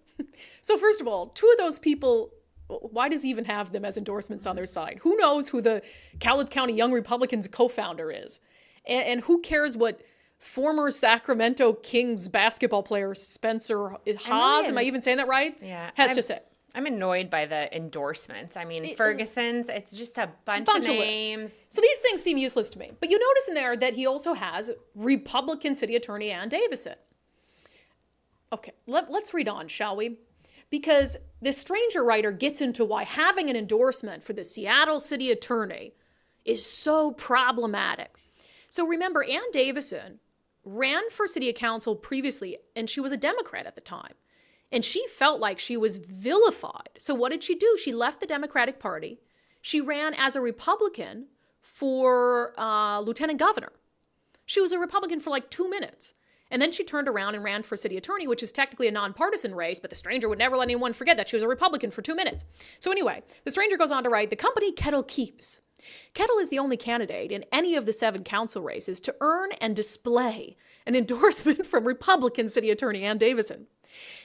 so first of all, two of those people, why does he even have them as endorsements on their side? Who knows who the Cowlitz County Young Republicans co-founder is? And who cares what former Sacramento Kings basketball player Spencer Hawes, am I even saying that right? Yeah. Has to say. I'm annoyed by the endorsements. I mean, Ferguson's, it's just a bunch of names. So these things seem useless to me. But you notice in there that he also has Republican City Attorney Ann Davison. Okay, let's read on, shall we? Because the Stranger writer gets into why having an endorsement for the Seattle City Attorney is so problematic. So remember, Ann Davison ran for city council previously, and she was a Democrat at the time. And she felt like she was vilified. So what did she do? She left the Democratic Party. She ran as a Republican for lieutenant governor. She was a Republican for like 2 minutes. And then she turned around and ran for city attorney, which is technically a nonpartisan race, but the Stranger would never let anyone forget that she was a Republican for 2 minutes. So anyway, the Stranger goes on to write, the company Kettle keeps. Kettle is the only candidate in any of the 7 council races to earn and display an endorsement from Republican City Attorney Ann Davison.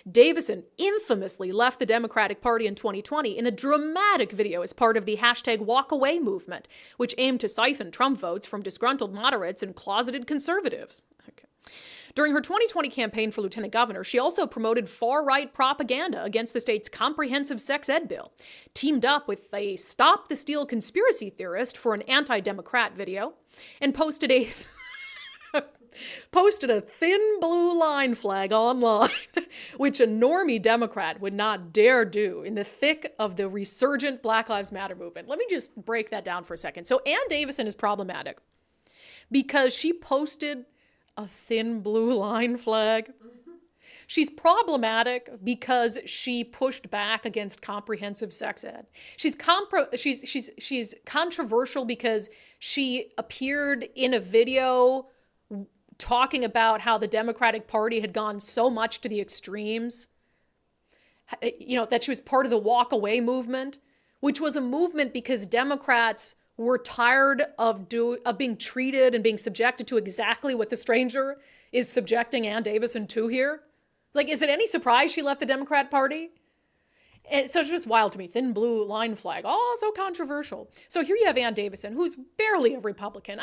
Davison infamously left the Democratic Party in 2020 in a dramatic video as part of the #WalkAway movement, which aimed to siphon Trump votes from disgruntled moderates and closeted conservatives. Okay. During her 2020 campaign for lieutenant governor, she also promoted far-right propaganda against the state's comprehensive sex ed bill, teamed up with a Stop the Steal conspiracy theorist for an anti-Democrat video, and posted a thin blue line flag online, which a normie Democrat would not dare do in the thick of the resurgent Black Lives Matter movement. Let me just break that down for a second. So Ann Davison is problematic because she posted a thin blue line flag. She's problematic because she pushed back against comprehensive sex ed. She's controversial because she appeared in a video talking about how the Democratic Party had gone so much to the extremes, you know, that she was part of the walk-away movement, which was a movement because Democrats were tired of being treated and being subjected to exactly what the Stranger is subjecting Ann Davison to here. Like, is it any surprise she left the Democrat Party? And so it's just wild to me. Thin blue line flag. Oh, so controversial. So here you have Ann Davison, who's barely a Republican.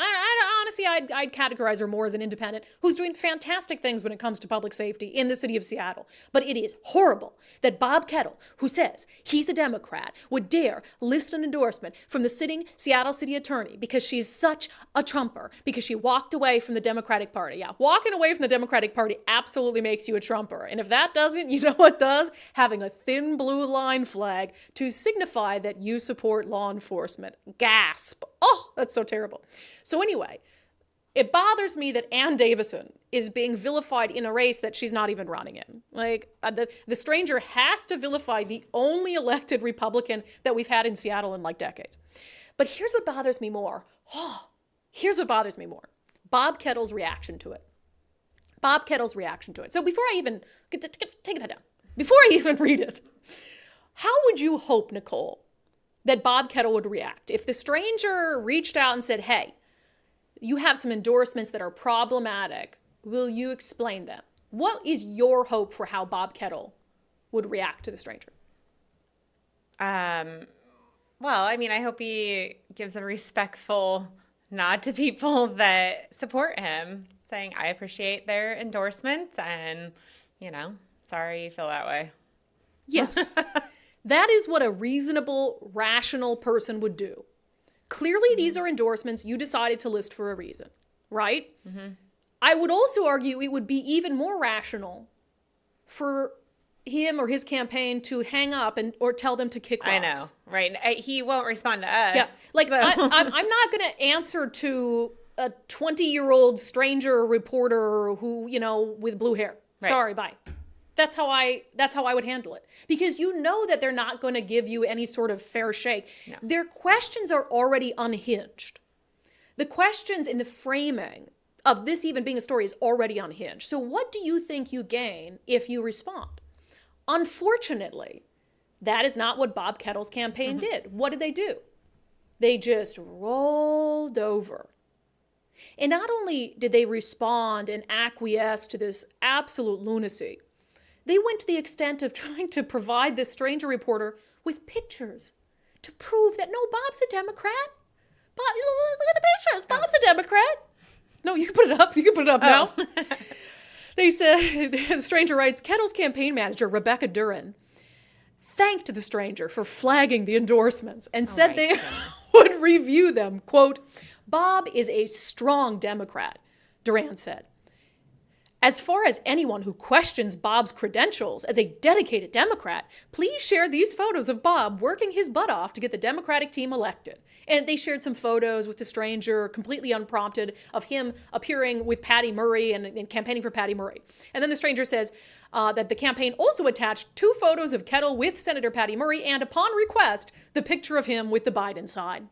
Honestly, I'd categorize her more as an independent who's doing fantastic things when it comes to public safety in the city of Seattle. But it is horrible that Bob Kettle, who says he's a Democrat, would dare list an endorsement from the sitting Seattle city attorney because she's such a Trumper, because she walked away from the Democratic Party. Yeah, walking away from the Democratic Party absolutely makes you a Trumper. And if that doesn't, you know what does? Having a thin blue line flag to signify that you support law enforcement. Gasp. Oh, that's so terrible. So anyway, it bothers me that Ann Davison is being vilified in a race that she's not even running in. Like, the Stranger has to vilify the only elected Republican that we've had in Seattle in like decades. But here's what bothers me more. Oh, here's what bothers me more. Bob Kettle's reaction to it. Bob Kettle's reaction to it. So before I even, take that down. Before I even read it, how would you hope, Nicole, that Bob Kettle would react if the Stranger reached out and said, hey, you have some endorsements that are problematic. Will you explain them? What is your hope for how Bob Kettle would react to the Stranger? Well, I mean, I hope he gives a respectful nod to people that support him, saying, I appreciate their endorsements and, you know, sorry you feel that way. Yes. That is what a reasonable, rational person would do. Clearly, these are endorsements you decided to list for a reason, right? Mm-hmm. I would also argue it would be even more rational for him or his campaign to hang up or tell them to kick rocks. I know, right? He won't respond to us. Yeah, like I'm not going to answer to a 20-year-old Stranger reporter who, you know, with blue hair. Right. Sorry, bye. That's how I would handle it. Because you know that they're not going to give you any sort of fair shake. No. Their questions are already unhinged. The questions in the framing of this even being a story is already unhinged. So what do you think you gain if you respond? Unfortunately, that is not what Bob Kettle's campaign did. What did they do? They just rolled over. And not only did they respond and acquiesce to this absolute lunacy, they went to the extent of trying to provide this stranger reporter with pictures to prove that, no, Bob's a Democrat. Bob, look at the pictures. Bob's a Democrat. No, you can put it up. You can put it up now. They said, the stranger writes, Kettle's campaign manager, Rebecca Duran, thanked the stranger for flagging the endorsements and said they would review them. Quote, Bob is a strong Democrat, Duran said. As far as anyone who questions Bob's credentials as a dedicated Democrat, please share these photos of Bob working his butt off to get the Democratic team elected. And they shared some photos with the stranger, completely unprompted, of him appearing with Patty Murray and campaigning for Patty Murray. And then the stranger says that the campaign also attached 2 photos of Kettle with Senator Patty Murray and, upon request, the picture of him with the Biden sign.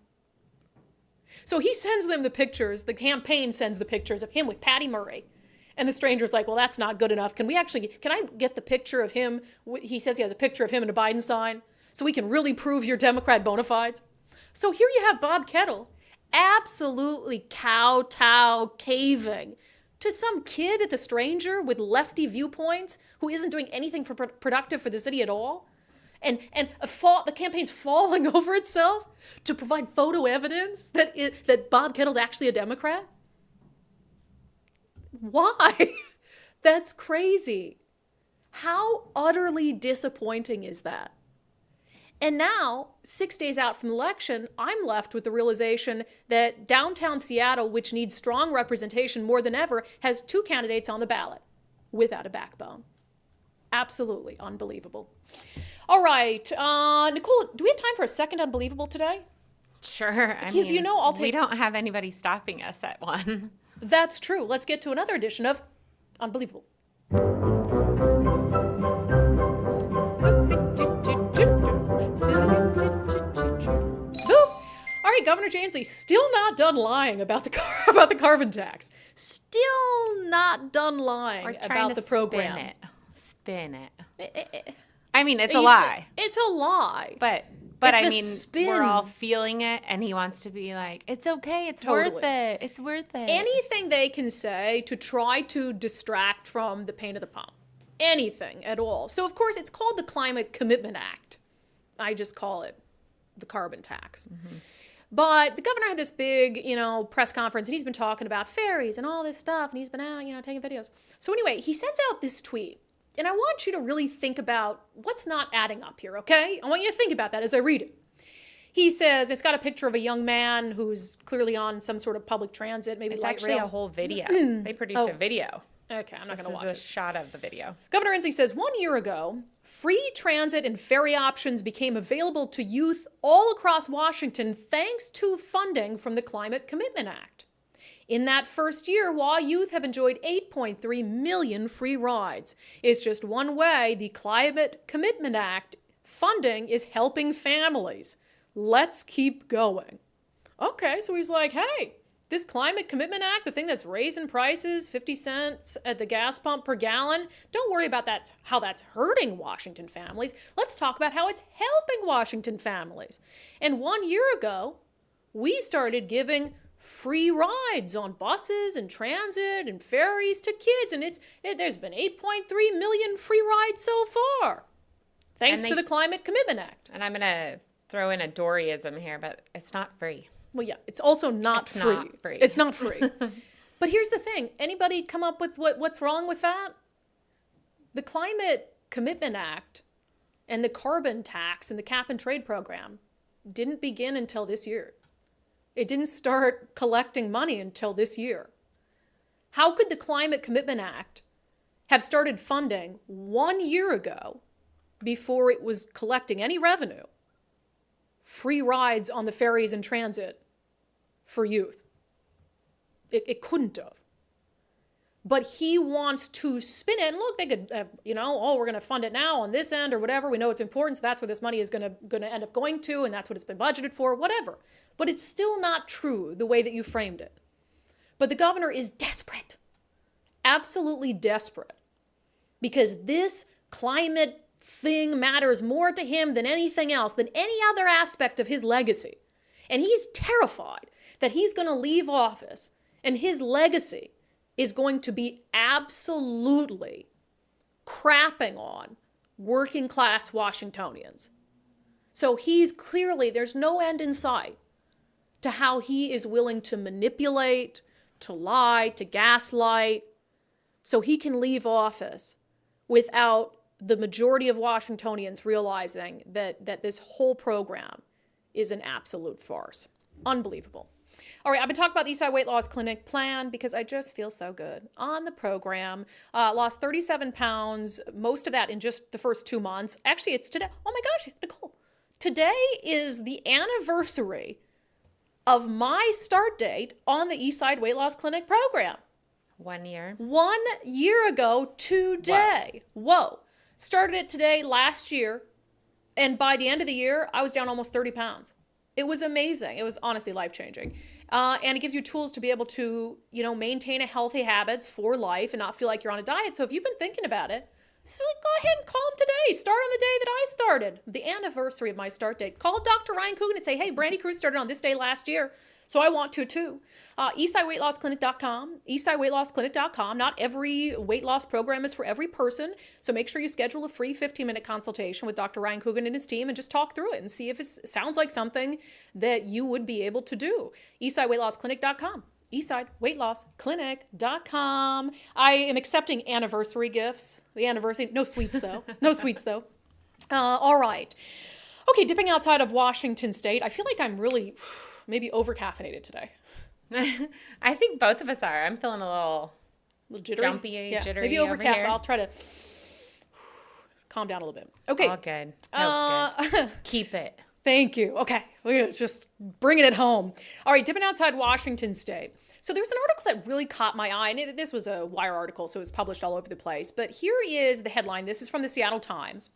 So he sends them the pictures, the campaign sends the pictures of him with Patty Murray. And the stranger's like, well, that's not good enough. Can I get the picture of him? He says he has a picture of him and a Biden sign so we can really prove your Democrat bona fides. So here you have Bob Kettle absolutely kowtow caving to some kid at the stranger with lefty viewpoints who isn't doing anything productive for the city at all. And the campaign's falling over itself to provide photo evidence that Bob Kettle's actually a Democrat. Why? That's crazy. How utterly disappointing is that? And now, 6 days out from the election, I'm left with the realization that downtown Seattle, which needs strong representation more than ever, has 2 candidates on the ballot without a backbone. Absolutely unbelievable. All right, Nicole, do we have time for a second unbelievable today? Sure. Because I'll take... We don't have anybody stopping us at one. That's true. Let's get to another edition of Unbelievable. All right, Governor Jansley still not done lying about the carbon tax. Still not done lying about the program. Spin it. I mean, it's a lie. It's a lie. But I mean, we're all feeling it, and he wants to be like, it's okay, it's worth it, it's worth it. Anything they can say to try to distract from the pain of the pump. Anything at all. So, of course, it's called the Climate Commitment Act. I just call it the carbon tax. Mm-hmm. But the governor had this big, press conference, and he's been talking about ferries and all this stuff, and he's been out, taking videos. So anyway, he sends out this tweet. And I want you to really think about what's not adding up here, okay? I want you to think about that as I read it. He says it's got a picture of a young man who's clearly on some sort of public transit, maybe light rail. It's actually a whole video. They produced a video. Okay, I'm not going to watch it. This is a shot of the video. Governor Inslee says 1 year ago, free transit and ferry options became available to youth all across Washington thanks to funding from the Climate Commitment Act. In that first year, WA youth have enjoyed 8.3 million free rides. It's just one way the Climate Commitment Act funding is helping families. Let's keep going. Okay, so he's like, hey, this Climate Commitment Act, the thing that's raising prices 50 cents at the gas pump per gallon, don't worry about how that's hurting Washington families. Let's talk about how it's helping Washington families. And 1 year ago, we started giving free rides on buses and transit and ferries to kids. And there's been 8.3 million free rides so far, thanks to the Climate Commitment Act. And I'm going to throw in a Doryism here, but it's not free. Well, yeah, it's also not free. It's not free. But here's the thing. Anybody come up with what's wrong with that? The Climate Commitment Act and the carbon tax and the cap and trade program didn't begin until this year. It didn't start collecting money until this year. How could the Climate Commitment Act have started funding 1 year ago before it was collecting any revenue? Free rides on the ferries and transit for youth. It couldn't have. but he wants to spin it. And look, they could, oh, we're going to fund it now on this end or whatever. We know it's important, so that's where this money is going to end up going to, and that's what it's been budgeted for, whatever. But it's still not true the way that you framed it. But the governor is desperate, absolutely desperate, because this climate thing matters more to him than anything else, than any other aspect of his legacy. And he's terrified that he's going to leave office and his legacy is going to be absolutely crapping on working class Washingtonians. So he's clearly, there's no end in sight to how he is willing to manipulate, to lie, to gaslight, so he can leave office without the majority of Washingtonians realizing that this whole program is an absolute farce. Unbelievable. All right, I've been talking about the Eastside Weight Loss Clinic plan because I just feel so good on the program. Lost 37 pounds, most of that in just the first 2 months. Actually, it's today. Oh my gosh, Nicole. Today is the anniversary of my start date on the Eastside Weight Loss Clinic program. 1 year. 1 year ago today. Wow. Whoa. Started it today last year, and by the end of the year, I was down almost 30 pounds. It was amazing. It was honestly life-changing. And it gives you tools to be able to, maintain a healthy habits for life and not feel like you're on a diet. So if you've been thinking about it, so go ahead and call him today. Start on the day that I started, the anniversary of my start date. Call Dr. Ryan Coogan and say, hey, Brandi Kruse started on this day last year, so I want to too. EastsideWeightLossClinic.com, EastsideWeightLossClinic.com. Not every weight loss program is for every person, so make sure you schedule a free 15-minute consultation with Dr. Ryan Coogan and his team and just talk through it and see if it sounds like something that you would be able to do. EastsideWeightLossClinic.com. EastsideWeightLossClinic.com. I am accepting anniversary gifts. The anniversary, no sweets though. No sweets though. All right. Okay, dipping outside of Washington State. I feel like I'm really maybe over-caffeinated today. I think both of us are. I'm feeling a little jittery. Jumpy, jittery. Maybe over-caffeinated. I'll try to calm down a little bit. Okay. All good. Good. Keep it. Thank you. Okay, we're just bringing it home. All right, dipping outside Washington State. So there's an article that really caught my eye, and this was a Wire article, so it was published all over the place. But here is the headline. This is from the Seattle Times.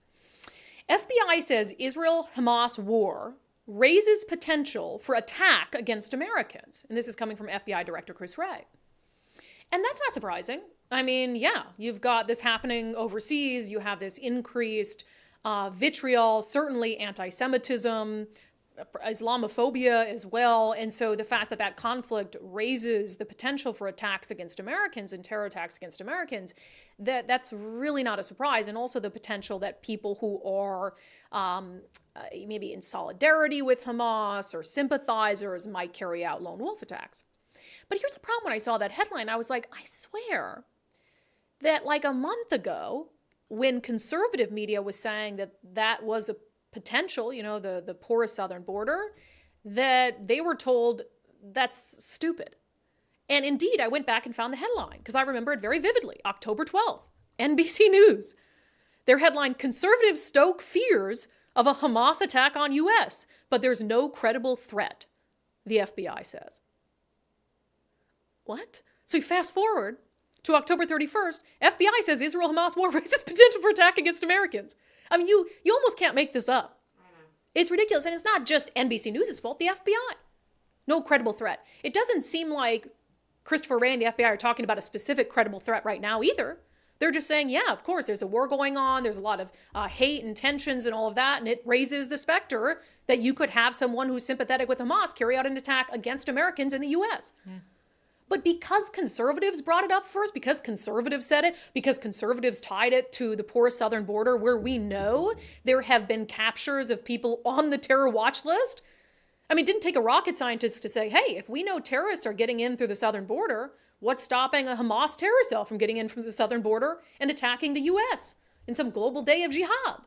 FBI says Israel-Hamas war raises potential for attack against Americans. And this is coming from FBI Director Kruse. And that's not surprising. I mean, yeah, you've got this happening overseas. You have this increased vitriol, certainly anti-Semitism, Islamophobia as well. And so the fact that that conflict raises the potential for attacks against Americans and terror attacks against Americans, that's really not a surprise. And also the potential that people who are maybe in solidarity with Hamas or sympathizers might carry out lone wolf attacks. But here's the problem. When I saw that headline, I was like, I swear that like a month ago, when conservative media was saying that that was a potential, the porous southern border, that they were told that's stupid. And indeed, I went back and found the headline because I remember it very vividly. October 12th, NBC News. Their headline, conservatives stoke fears of a Hamas attack on U.S., but there's no credible threat, the FBI says. What? So you fast forward to October 31st, FBI says Israel-Hamas war raises potential for attack against Americans. I mean, you almost can't make this up. It's ridiculous. And it's not just NBC News' fault, the FBI. No credible threat. It doesn't seem like Christopher Wray and the FBI are talking about a specific credible threat right now either. They're just saying, yeah, of course, there's a war going on. There's a lot of hate and tensions and all of that. And it raises the specter that you could have someone who's sympathetic with Hamas carry out an attack against Americans in the U.S. Yeah. But because conservatives brought it up first, because conservatives said it, because conservatives tied it to the porous southern border where we know there have been captures of people on the terror watch list. I mean, it didn't take a rocket scientist to say, hey, if we know terrorists are getting in through the southern border, what's stopping a Hamas terror cell from getting in from the southern border and attacking the U.S. in some global day of jihad?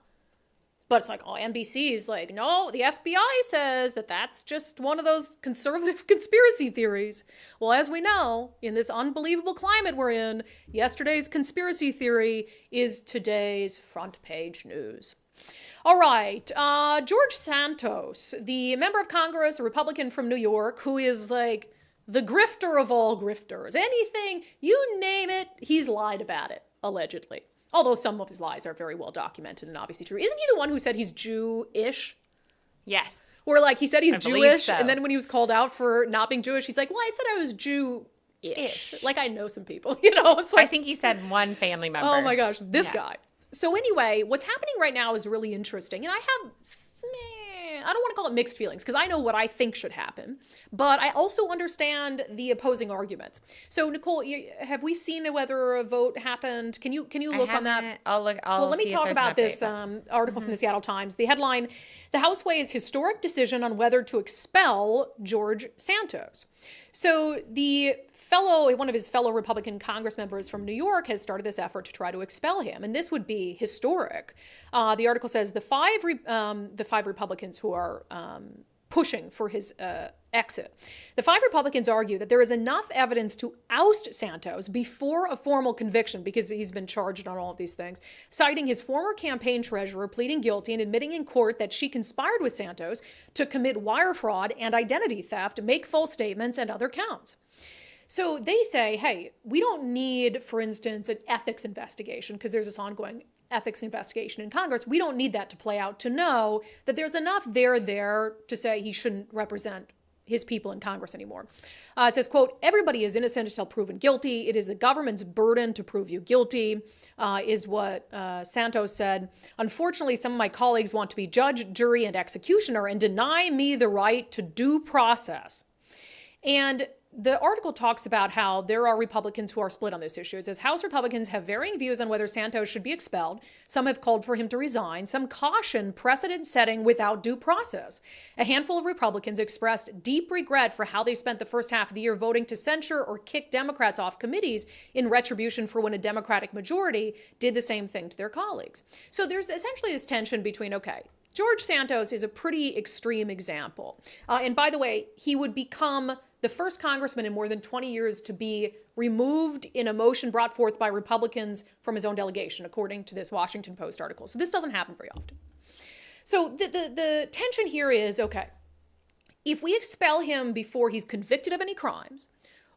But it's like, oh, NBC is like, no, the FBI says that that's just one of those conservative conspiracy theories. Well, as we know, in this unbelievable climate we're in, yesterday's conspiracy theory is today's front page news. All right, George Santos, the member of Congress, a Republican from New York, who is like the grifter of all grifters. Anything, you name it, he's lied about it, allegedly. Although some of his lies are very well documented and obviously true. Isn't he the one who said he's Jew-ish? Yes. Where like he said he's I believe Jewish, so. and then when he was called out for not being Jewish, he's like, well, I said I was Jew-ish. Like I know some people, you know? It's like, I think he said one family member. oh my gosh, this guy. So anyway, what's happening right now is really interesting. And I don't want to call it mixed feelings because I know what I think should happen, but I also understand the opposing arguments. So Nicole, have we seen whether a vote happened? Can you look on that? I'll look. Well, let me see if talk there's an about this update. article from the Seattle Times. The headline, the House weighs historic decision on whether to expel George Santos. So one of his fellow Republican Congress members from New York has started this effort to try to expel him, and this would be historic. The article says the five Republicans who are pushing for his exit. The 5 Republicans argue that there is enough evidence to oust Santos before a formal conviction, because he's been charged on all of these things, citing his former campaign treasurer pleading guilty and admitting in court that she conspired with Santos to commit wire fraud and identity theft, make false statements, and other counts. So they say, hey, we don't need, for instance, an ethics investigation, because there's this ongoing ethics investigation in Congress. We don't need that to play out to know that there's enough there to say he shouldn't represent his people in Congress anymore. It says, quote, everybody is innocent until proven guilty. It is the government's burden to prove you guilty, is what Santos said. Unfortunately, some of my colleagues want to be judge, jury, and executioner and deny me the right to due process. And the article talks about how there are Republicans who are split on this issue. It says House Republicans have varying views on whether Santos should be expelled. Some have called for him to resign. Some caution precedent setting without due process. A handful of Republicans expressed deep regret for how they spent the first half of the year voting to censure or kick Democrats off committees in retribution for when a Democratic majority did the same thing to their colleagues. So there's essentially this tension between, okay, George Santos is a pretty extreme example. And by the way, he would become the first congressman in more than 20 years to be removed in a motion brought forth by Republicans from his own delegation, according to this Washington Post article. So this doesn't happen very often. So the tension here is, okay, if we expel him before he's convicted of any crimes,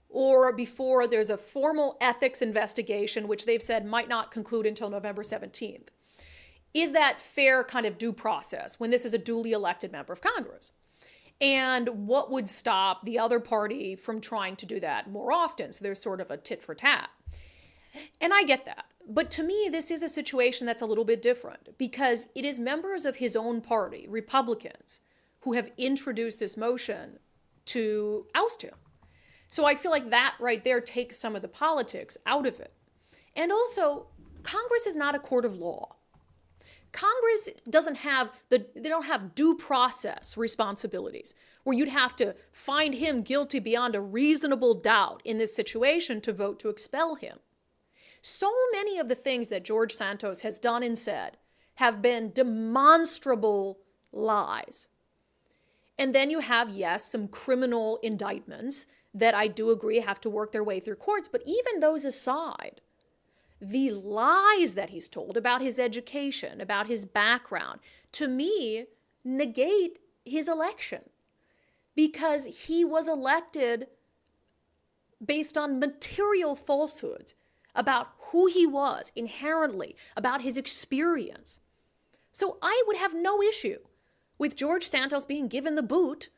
or before there's a formal ethics investigation, which they've said might not conclude until November 17th, is that fair kind of due process when this is a duly elected member of Congress? And what would stop the other party from trying to do that more often? So there's sort of a tit for tat. And I get that. But to me, this is a situation that's a little bit different, because it is members of his own party, Republicans, who have introduced this motion to oust him. So I feel like that right there takes some of the politics out of it. And also, Congress is not a court of law. Congress they don't have due process responsibilities where you'd have to find him guilty beyond a reasonable doubt in this situation to vote to expel him. So many of the things that George Santos has done and said have been demonstrable lies. And then you have, yes, some criminal indictments that I do agree have to work their way through courts, but even those aside, the lies that he's told about his education, about his background, to me, negate his election. Because he was elected based on material falsehoods about who he was inherently, about his experience. So I would have no issue with George Santos being given the boot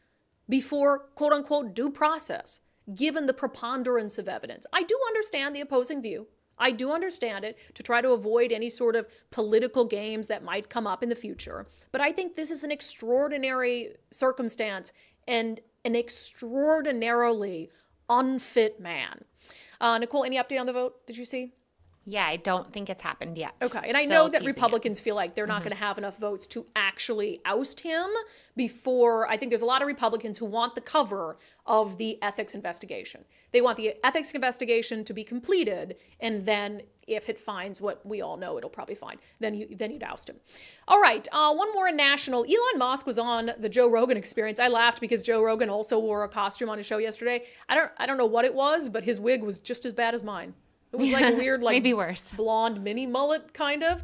before, quote unquote, due process, given the preponderance of evidence. I do understand the opposing view. I do understand it, to try to avoid any sort of political games that might come up in the future. But I think this is an extraordinary circumstance and an extraordinarily unfit man. Nicole, any update on the vote? Did you see? Yeah, I don't think it's happened yet. Okay, and I know that Republicans feel like they're not going to have enough votes to actually oust him before. I think there's a lot of Republicans who want the cover of the ethics investigation. They want the ethics investigation to be completed, and then if it finds what we all know it'll probably find, then you'd oust him. All right, one more national. Elon Musk was on the Joe Rogan Experience. I laughed because Joe Rogan also wore a costume on his show yesterday. I don't know what it was, but his wig was just as bad as mine. It was like a weird, like maybe worse, blonde mini mullet kind of.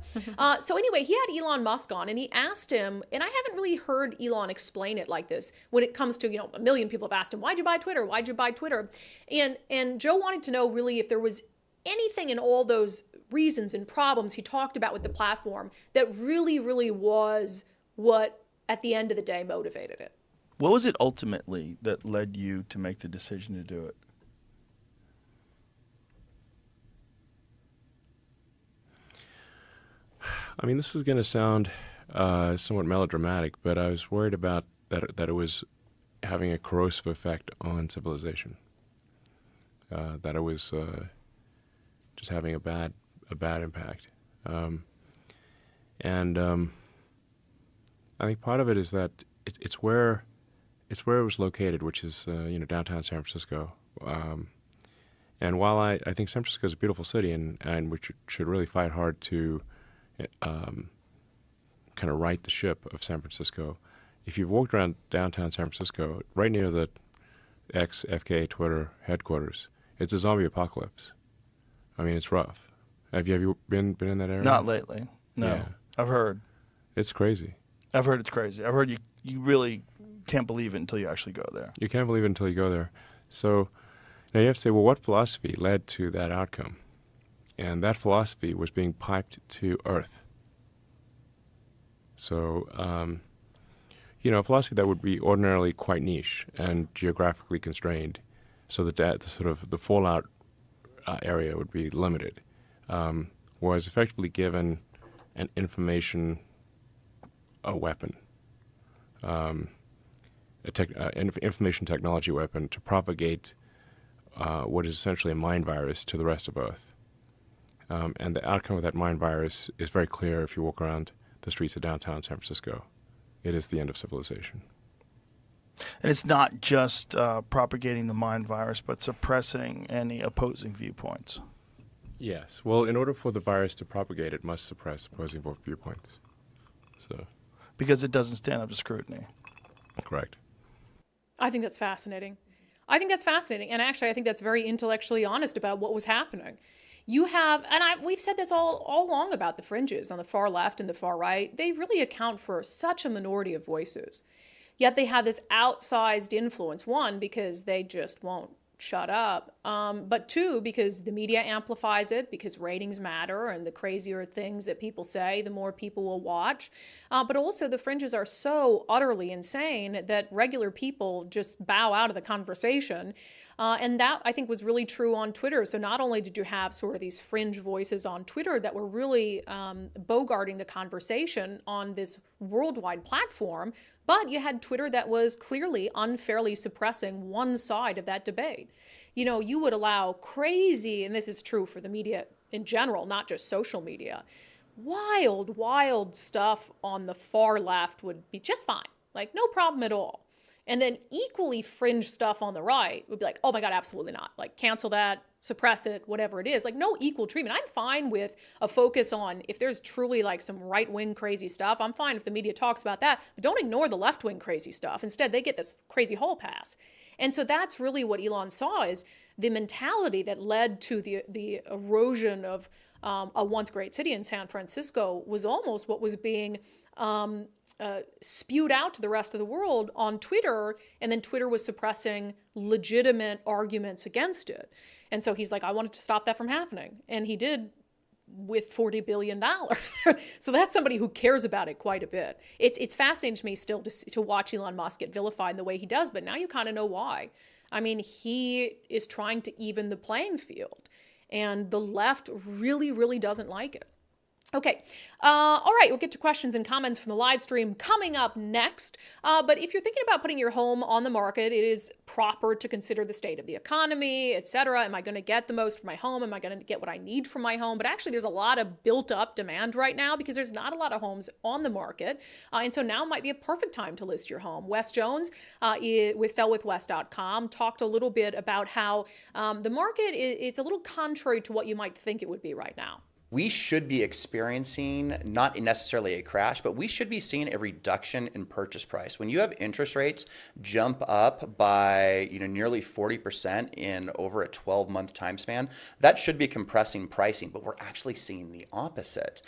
So anyway, he had Elon Musk on and he asked him, and I haven't really heard Elon explain it like this when it comes to, a million people have asked him, why'd you buy Twitter? Why'd you buy Twitter? And Joe wanted to know really if there was anything in all those reasons and problems he talked about with the platform that really, really was what at the end of the day motivated it. What was it ultimately that led you to make the decision to do it? I mean, this is going to sound somewhat melodramatic, but I was worried about that it was having a corrosive effect on civilization. That it was just having a bad impact. I think part of it is that it's where it was located, which is downtown San Francisco. And while I think San Francisco is a beautiful city, and we should really fight hard to kind of right the ship of San Francisco. If you've walked around downtown San Francisco, right near the ex-FKA Twitter headquarters, it's a zombie apocalypse. I mean, it's rough. Have you been in that area? Not lately. No. Yeah. I've heard. It's crazy. I've heard it's crazy. I've heard you really can't believe it until you actually go there. You can't believe it until you go there. So now you have to say, well, what philosophy led to that outcome? And that philosophy was being piped to Earth. So, a philosophy that would be ordinarily quite niche and geographically constrained, so that the fallout area would be limited, was effectively given an information weapon, information technology weapon to propagate what is essentially a mind virus to the rest of Earth. And the outcome of that mind virus is very clear if you walk around the streets of downtown San Francisco. It is the end of civilization. And it's not just propagating the mind virus, but suppressing any opposing viewpoints. Yes. Well, in order for the virus to propagate, it must suppress opposing viewpoints. So, because it doesn't stand up to scrutiny. Correct. I think that's fascinating. And actually, I think that's very intellectually honest about what was happening. You have, and we've said this all along about the fringes on the far left and the far right. They really account for such a minority of voices. Yet they have this outsized influence, one, because they just won't shut up, but two, because the media amplifies it, because ratings matter, and the crazier things that people say, the more people will watch. But also the fringes are so utterly insane that regular people just bow out of the conversation. And that, I think, was really true on Twitter. So not only did you have sort of these fringe voices on Twitter that were really bogarting the conversation on this worldwide platform, but you had Twitter that was clearly unfairly suppressing one side of that debate. You would allow crazy, and this is true for the media in general, not just social media, wild stuff on the far left would be just fine. Like, no problem at all. And then equally fringe stuff on the right would be like, oh my God, absolutely not. Like, cancel that, suppress it, whatever it is. Like, no equal treatment. I'm fine with a focus on, if there's truly like some right-wing crazy stuff, I'm fine if the media talks about that, but don't ignore the left-wing crazy stuff. Instead, they get this crazy hall pass. And so that's really what Elon saw, is the mentality that led to the erosion of a once great city in San Francisco was almost what was being spewed out to the rest of the world on Twitter, and then Twitter was suppressing legitimate arguments against it. And so he's like, I wanted to stop that from happening. And he did with $40 billion. So that's somebody who cares about it quite a bit. It's fascinating to me still to watch Elon Musk get vilified in the way he does, but now you kind of know why. I mean, he is trying to even the playing field, and the left really, really doesn't like it. Okay, all right, we'll get to questions and comments from the live stream coming up next. But if you're thinking about putting your home on the market, it is proper to consider the state of the economy, etc. Am I going to get the most for my home? Am I going to get what I need for my home? But actually, there's a lot of built-up demand right now because there's not a lot of homes on the market. And so now might be a perfect time to list your home. Wes Jones with sellwithwes.com talked a little bit about how the market, it's a little contrary to what you might think it would be right now. we should be experiencing not necessarily a crash, but we should be seeing a reduction in purchase price. When you have interest rates jump up by nearly 40% in over a 12-month time span, that should be compressing pricing, but we're actually seeing the opposite.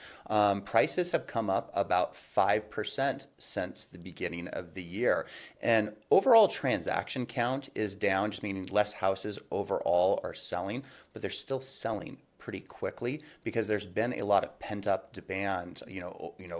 Prices have come up about 5% since the beginning of the year. And overall transaction count is down, just meaning less houses overall are selling, but they're still selling pretty quickly because there's been a lot of pent-up demand,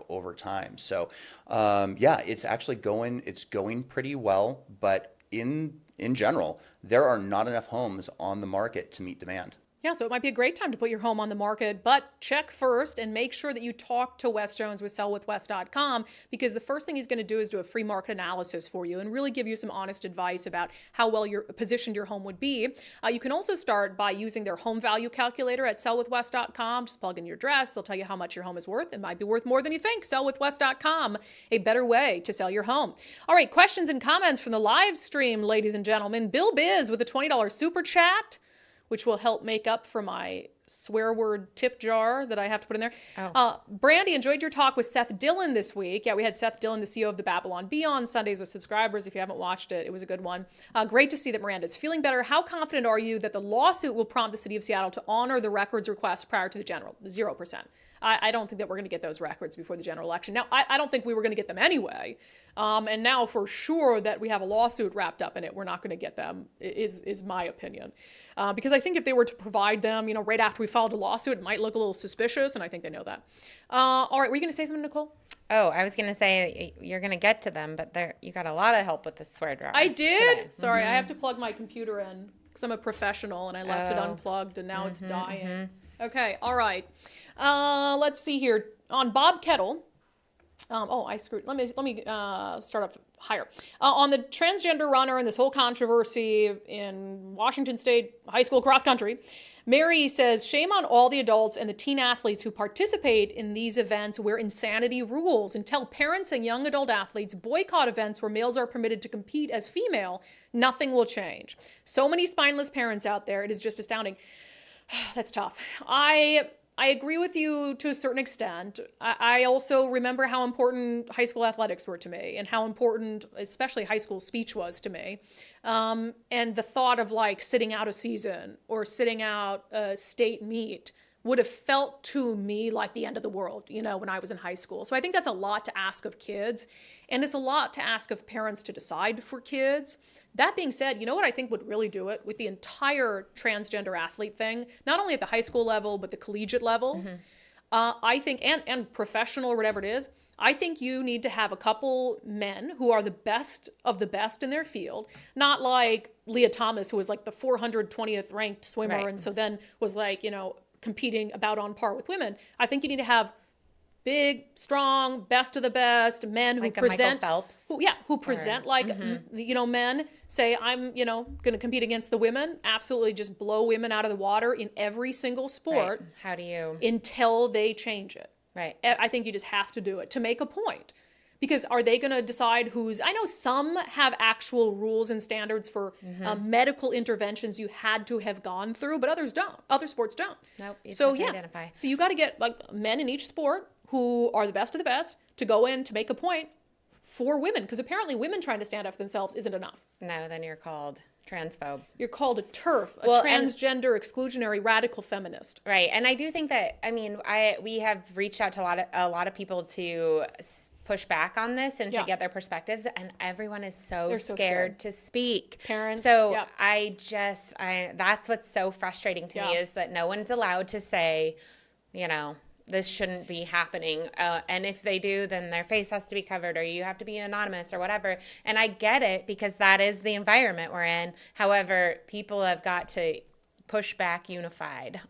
over time. So, it's actually going pretty well, but in general, there are not enough homes on the market to meet demand. Yeah, so it might be a great time to put your home on the market, but check first and make sure that you talk to Wes Jones with sellwithwes.com, because the first thing he's going to do is do a free market analysis for you and really give you some honest advice about how well positioned your home would be. You can also start by using their home value calculator at sellwithwes.com. Just plug in your address. They'll tell you how much your home is worth. It might be worth more than you think. Sellwithwes.com, a better way to sell your home. All right, questions and comments from the live stream, ladies and gentlemen. Bill Biz with a $20 super chat, which will help make up for my swear word tip jar that I have to put in there. Brandi, enjoyed your talk with Seth Dillon this week. Yeah, we had Seth Dillon, the CEO of the Babylon Bee, on Sundays with subscribers. If you haven't watched it, it was a good one. Great to see that Miranda's feeling better. How confident are you that the lawsuit will prompt the city of Seattle to honor the records request prior to the general? 0%. I don't think that we're going to get those records before the general election. Now, I don't think we were going to get them anyway. And now for sure that we have a lawsuit wrapped up in it, we're not going to get them, is my opinion. Because I think if they were to provide them, right after we filed a lawsuit, it might look a little suspicious, and I think they know that. All right, were you going to say something, Nicole? Oh, I was going to say you're going to get to them, but you got a lot of help with the swear jar. I did? Today. Sorry, I have to plug my computer in because I'm a professional, and I left it unplugged, and now it's dying. Okay, all right. Let's see here. On Bob Kettle. I screwed. Let me start up higher. On the transgender runner and this whole controversy in Washington State high school cross country, Mary says, shame on all the adults and the teen athletes who participate in these events where insanity rules, and tell parents and young adult athletes boycott events where males are permitted to compete as female. Nothing will change. So many spineless parents out there. It is just astounding. That's tough. I agree with you to a certain extent. I also remember how important high school athletics were to me and how important, especially high school speech was to me. And the thought of sitting out a season or sitting out a state meet would have felt to me like the end of the world, when I was in high school. So I think that's a lot to ask of kids. And it's a lot to ask of parents to decide for kids. That being said, you know what I think would really do it with the entire transgender athlete thing, not only at the high school level, but the collegiate level, I think, and professional or whatever it is, I think you need to have a couple men who are the best of the best in their field, not like Leah Thomas, who was the 420th ranked swimmer, right, and so then was competing about on par with women. I think you need to have big, strong, best of the best men who present, who present men say, I'm, going to compete against the women, absolutely just blow women out of the water in every single sport. Right. How do you? Until they change it. Right. I think you just have to do it to make a point. Because are they going to decide I know some have actual rules and standards for medical interventions you had to have gone through, but others don't. Other sports don't. Nope. So you got to get men in each sport who are the best of the best to go in to make a point for women. Because apparently women trying to stand up for themselves isn't enough. No, then you're called transphobe. You're called a TERF, a transgender, exclusionary, radical feminist. Right. And I do think that, we have reached out to a lot of people to push back on this and to get their perspectives, and everyone is so scared to speak. Parents. So that's what's so frustrating to me, is that no one's allowed to say, this shouldn't be happening. And if they do, then their face has to be covered, or you have to be anonymous or whatever. And I get it, because that is the environment we're in. However, people have got to push back unified.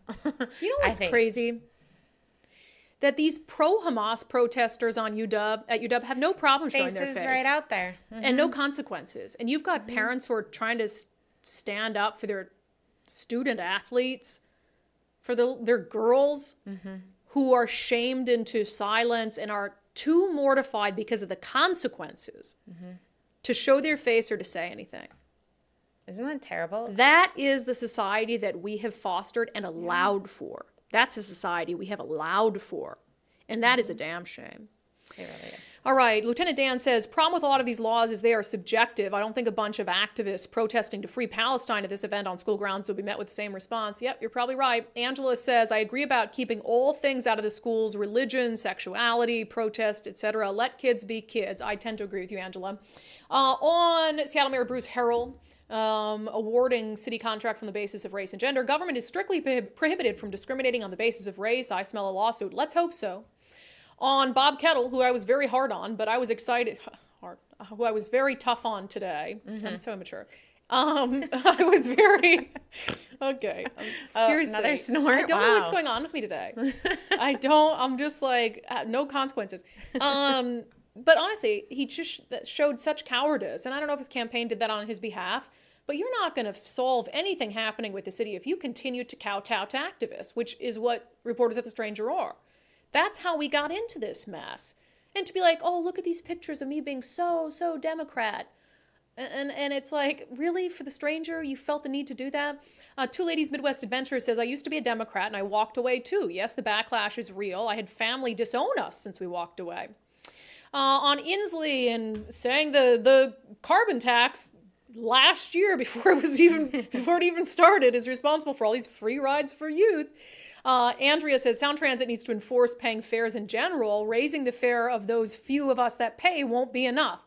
You know what's crazy? That these pro-Hamas protesters at UW have no problem showing their face. Right out there. And no consequences. And you've got parents who are trying to stand up for their student athletes, for their girls, who are shamed into silence and are too mortified because of the consequences to show their face or to say anything. Isn't that terrible? That is the society that we have fostered and allowed for. That's a society we have allowed for. And that is a damn shame. It really is. All right, Lieutenant Dan says, problem with a lot of these laws is they are subjective. I don't think a bunch of activists protesting to free Palestine at this event on school grounds will be met with the same response. Yep, you're probably right. Angela says, I agree about keeping all things out of the schools, religion, sexuality, protest, etc. Let kids be kids. I tend to agree with you, Angela. On Seattle Mayor Bruce Harrell, awarding city contracts on the basis of race and gender, government is strictly prohibited from discriminating on the basis of race. I smell a lawsuit. Let's hope so. On Bob Kettle, who I was very hard on, but I was excited, who I was very tough on today. I'm so immature. I was very, okay. Seriously. Another snort? I don't know what's going on with me today. I'm just like, no consequences. But honestly, he just showed such cowardice. And I don't know if his campaign did that on his behalf, but you're not going to solve anything happening with the city if you continue to kowtow to activists, which is what Reporters at the Stranger are. That's how we got into this mess. And to be like, oh, look at these pictures of me being so Democrat. And it's like, really, for the Stranger, you felt the need to do that? Two Ladies Midwest Adventure says, I used to be a Democrat and I walked away too. Yes, the backlash is real. I had family disown us since we walked away. On Inslee and saying the carbon tax last year before it even started is responsible for all these free rides for youth. Andrea says, Sound Transit needs to enforce paying fares in general. Raising the fare of those few of us that pay won't be enough.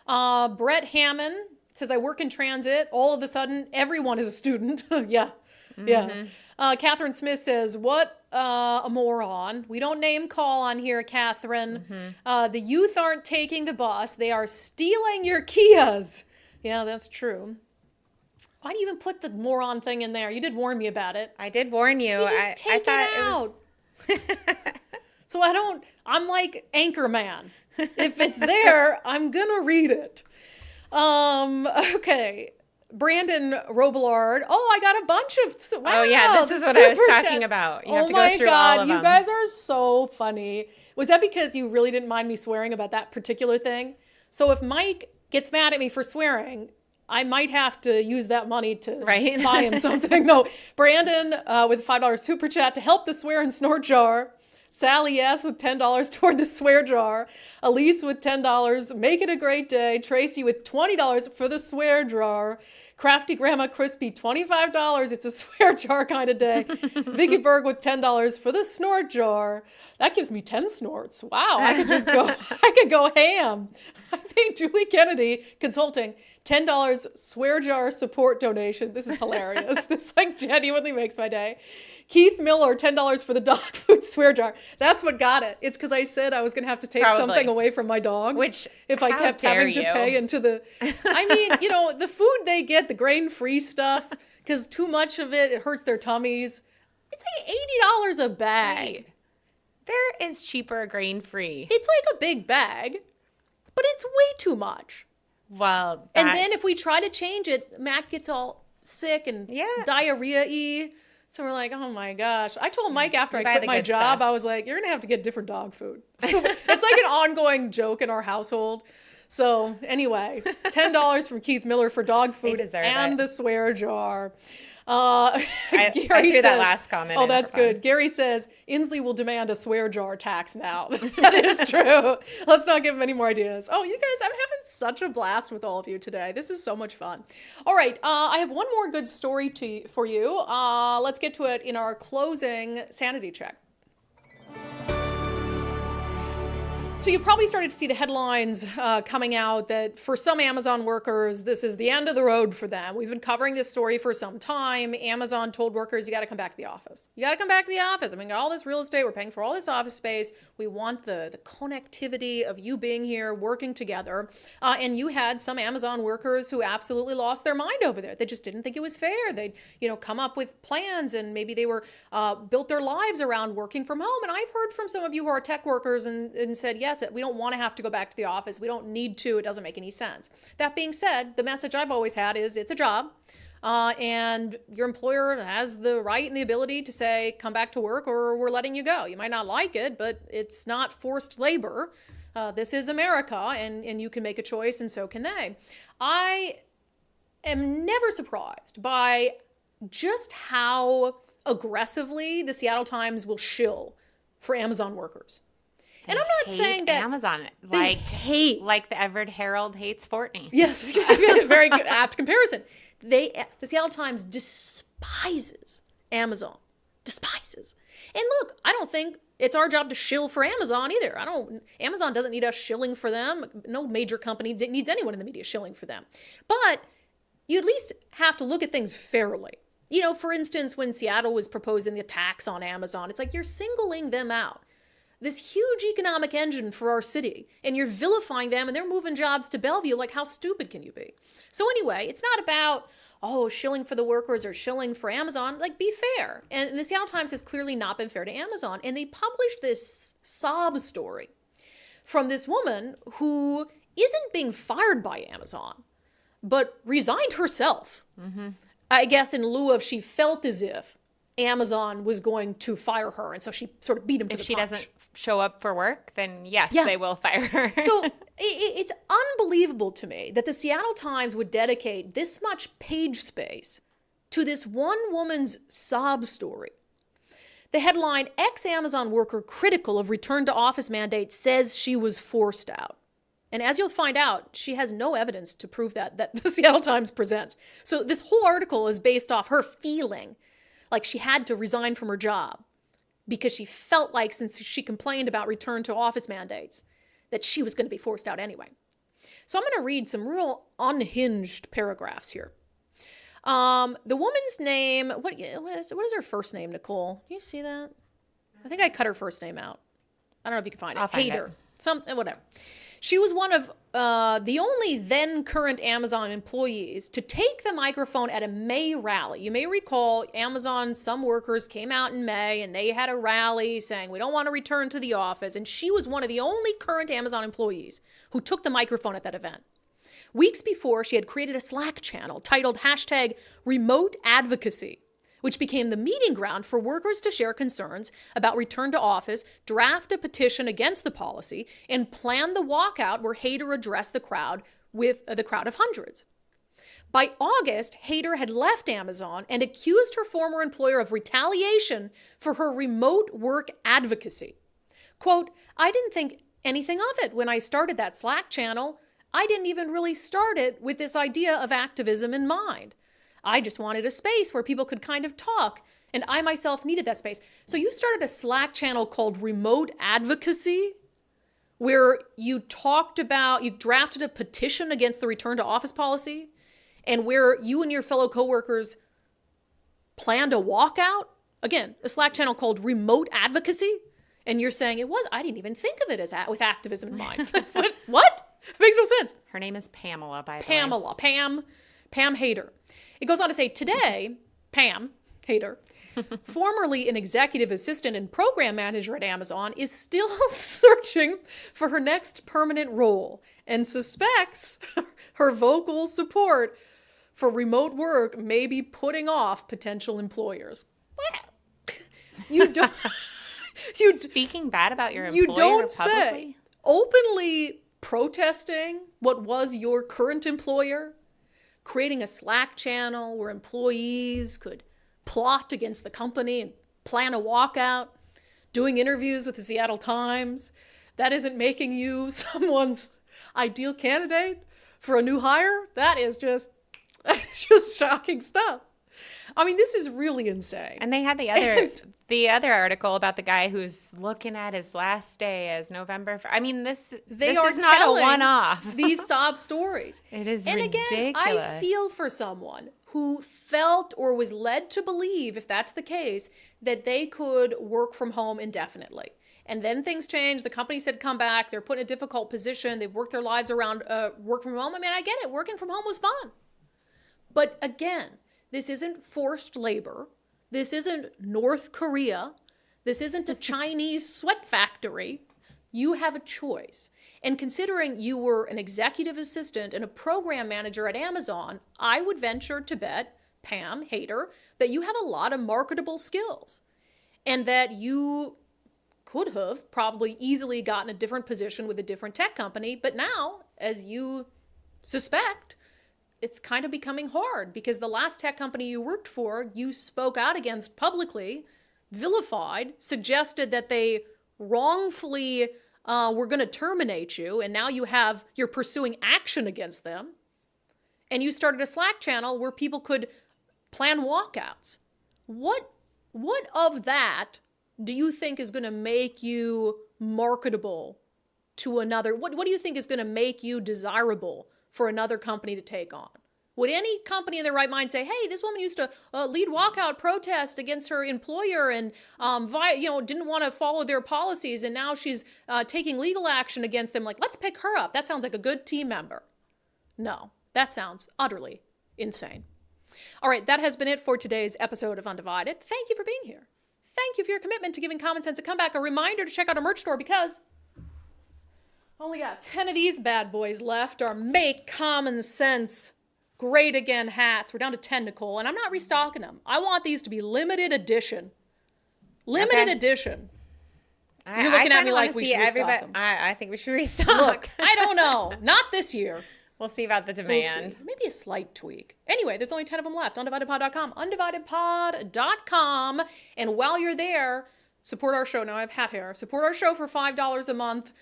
Brett Hammond says, I work in transit. All of a sudden, everyone is a student. Yeah. Catherine Smith says, what a moron. We don't name call on here, Catherine. The youth aren't taking the bus. They are stealing your Kias. Yeah, that's true. Why do you even put the moron thing in there? You did warn me about it. I did warn you. I take it out. So I'm like Anchorman. If it's there, I'm going to read it. Okay. Brandon Robillard. Oh, I got a bunch of... Wow, oh, yeah, this is what I was talking about. You have to go through all of them. You guys are so funny. Was that because you really didn't mind me swearing about that particular thing? So if Mike gets mad at me for swearing, I might have to use that money to buy him something. No, Brandon with $5 super chat to help the swear and snort jar. Sally S with $10 toward the swear jar. Elise with $10. Make it a great day. Tracy with $20 for the swear jar. Crafty Grandma Crispy, $25. It's a swear jar kind of day. Vicky Berg with $10 for the snort jar. That gives me 10 snorts. Wow, I could go ham. I think Julie Kennedy Consulting, $10 swear jar support donation. This is hilarious. This like genuinely makes my day. Keith Miller, $10 for the dog food swear jar. That's what got it. It's because I said I was going to have to take something away from my dogs. Which, if I kept having to pay into the... I mean, the food they get, the grain-free stuff, because too much of it hurts their tummies. It's like $80 a bag. Right. There is cheaper grain-free. It's like a big bag, but it's way too much. Well, and then if we try to change it, Matt gets all sick and diarrhea-y. So we're like, oh my gosh. I told Mike after I quit my job, I was like, you're going to have to get different dog food. It's like an ongoing joke in our household. So anyway, $10 from Keith Miller for dog food and the swear jar. I threw that last comment. Oh, that's good. Gary says, Inslee will demand a swear jar tax now. That is true. Let's not give him any more ideas. Oh, you guys, I'm having such a blast with all of you today. This is so much fun. All right, I have one more good story for you. Let's get to it in our closing sanity check. So you probably started to see the headlines coming out that for some Amazon workers, this is the end of the road for them. We've been covering this story for some time. Amazon told workers, you got to come back to the office. You got to come back to the office. I mean, got all this real estate. We're paying for all this office space. We want the connectivity of you being here, working together. And you had some Amazon workers who absolutely lost their mind over there. They just didn't think it was fair. They'd, come up with plans and maybe they were built their lives around working from home. And I've heard from some of you who are tech workers and said, yes, we don't want to have to go back to the office. We don't need to. It doesn't make any sense. That being said, the message I've always had is it's a job. And your employer has the right and the ability to say, come back to work or we're letting you go. You might not like it, but it's not forced labor. This is America and you can make a choice and so can they. I am never surprised by just how aggressively the Seattle Times will shill for Amazon workers. And I'm not Hate saying that Amazon, they hate, like the Everett Herald hates Fortney. Yes, very good, apt comparison. The Seattle Times despises Amazon, despises. And look, I don't think it's our job to shill for Amazon either. Amazon doesn't need us shilling for them. No major company needs anyone in the media shilling for them. But you at least have to look at things fairly. You know, for instance, when Seattle was proposing the tax on Amazon, it's like you're singling them out, this huge economic engine for our city, and you're vilifying them, and they're moving jobs to Bellevue. Like, how stupid can you be? So anyway, it's not about, shilling for the workers or shilling for Amazon. Like, be fair. And the Seattle Times has clearly not been fair to Amazon. And they published this sob story from this woman who isn't being fired by Amazon, but resigned herself. Mm-hmm. I guess in lieu of she felt as if Amazon was going to fire her. And so she sort of beat him to the punch. If she doesn't show up for work, then yes, they will fire her. So it's unbelievable to me that the Seattle Times would dedicate this much page space to this one woman's sob story. The headline, ex-Amazon worker critical of return to office mandate says she was forced out. And as you'll find out, she has no evidence to prove that the Seattle Times presents. So this whole article is based off her feeling like she had to resign from her job because she felt like, since she complained about return to office mandates, that she was going to be forced out anyway. So I'm going to read some real unhinged paragraphs here. The woman's name, what is her first name, Nicole? Can you see that? I think I cut her first name out. I don't know if you can find it. I'll find Hader. it. Whatever. She was one of the only then current Amazon employees to take the microphone at a May rally. You may recall Amazon, some workers came out in May and they had a rally saying, we don't want to return to the office. And she was one of the only current Amazon employees who took the microphone at that event. Weeks before, she had created a Slack channel titled #RemoteAdvocacy, which became the meeting ground for workers to share concerns about return to office, draft a petition against the policy, and plan the walkout where Hader addressed the crowd with the crowd of hundreds. By August, Hader had left Amazon and accused her former employer of retaliation for her remote work advocacy. Quote, I didn't think anything of it when I started that Slack channel. I didn't even really start it with this idea of activism in mind. I just wanted a space where people could kind of talk, and I myself needed that space. So you started a Slack channel called Remote Advocacy, where you drafted a petition against the return to office policy, and where you and your fellow coworkers planned a walkout. Again, a Slack channel called Remote Advocacy, and you're saying I didn't even think of it as with activism in mind. What? It makes no sense. Her name is Pamela, by the way. Pam Hader. It goes on to say, today, Pam Hader, formerly an executive assistant and program manager at Amazon, is still searching for her next permanent role and suspects her vocal support for remote work may be putting off potential employers. You don't... Speaking bad about your employer you don't publicly? say. Openly protesting what was your current employer, creating a Slack channel where employees could plot against the company and plan a walkout, doing interviews with the Seattle Times. That isn't making you someone's ideal candidate for a new hire? That is just shocking stuff. I mean, this is really insane. And they had the other article about the guy who's looking at his last day as November. I mean, this is not a one-off. These sob stories. It is and ridiculous. Again, I feel for someone who felt or was led to believe, if that's the case, that they could work from home indefinitely. And then things changed. The company said, come back. They're put in a difficult position. They've worked their lives around work from home. I mean, I get it. Working from home was fun. But again, this isn't forced labor. This isn't North Korea. This isn't a Chinese sweat factory. You have a choice. And considering you were an executive assistant and a program manager at Amazon, I would venture to bet, Pam Hader, that you have a lot of marketable skills and that you could have probably easily gotten a different position with a different tech company. But now, as you suspect, it's kind of becoming hard because the last tech company you worked for, you spoke out against publicly, vilified, suggested that they wrongfully were going to terminate you, and now you're pursuing action against them. And you started a Slack channel where people could plan walkouts. What of that do you think is going to make you marketable to another? What do you think is going to make you desirable for another company to take on? Would any company in their right mind say, hey, this woman used to lead walkout protest against her employer and didn't want to follow their policies, and now she's taking legal action against them. Like, let's pick her up. That sounds like a good team member. No, that sounds utterly insane. All right, that has been it for today's episode of Undivided. Thank you for being here. Thank you for your commitment to giving common sense a comeback. A reminder to check out our merch store because only got 10 of these bad boys left. Our Make Common Sense Great Again hats. We're down to 10, Nicole, and I'm not restocking them. I want these to be limited edition. Limited edition. You're looking at me like we should restock them. I think we should restock. Look, I don't know. Not this year. We'll see about the demand. We'll see. Maybe a slight tweak. Anyway, there's only 10 of them left. undividedpod.com. undividedpod.com. And while you're there, support our show. Now I have hat hair. Support our show for $5 a month.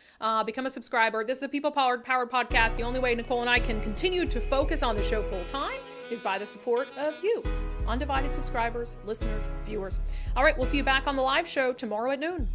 Become a subscriber. This is a people-powered podcast. The only way Nicole and I can continue to focus on the show full-time is by the support of you. Undivided subscribers, listeners, viewers. All right, we'll see you back on the live show tomorrow at noon.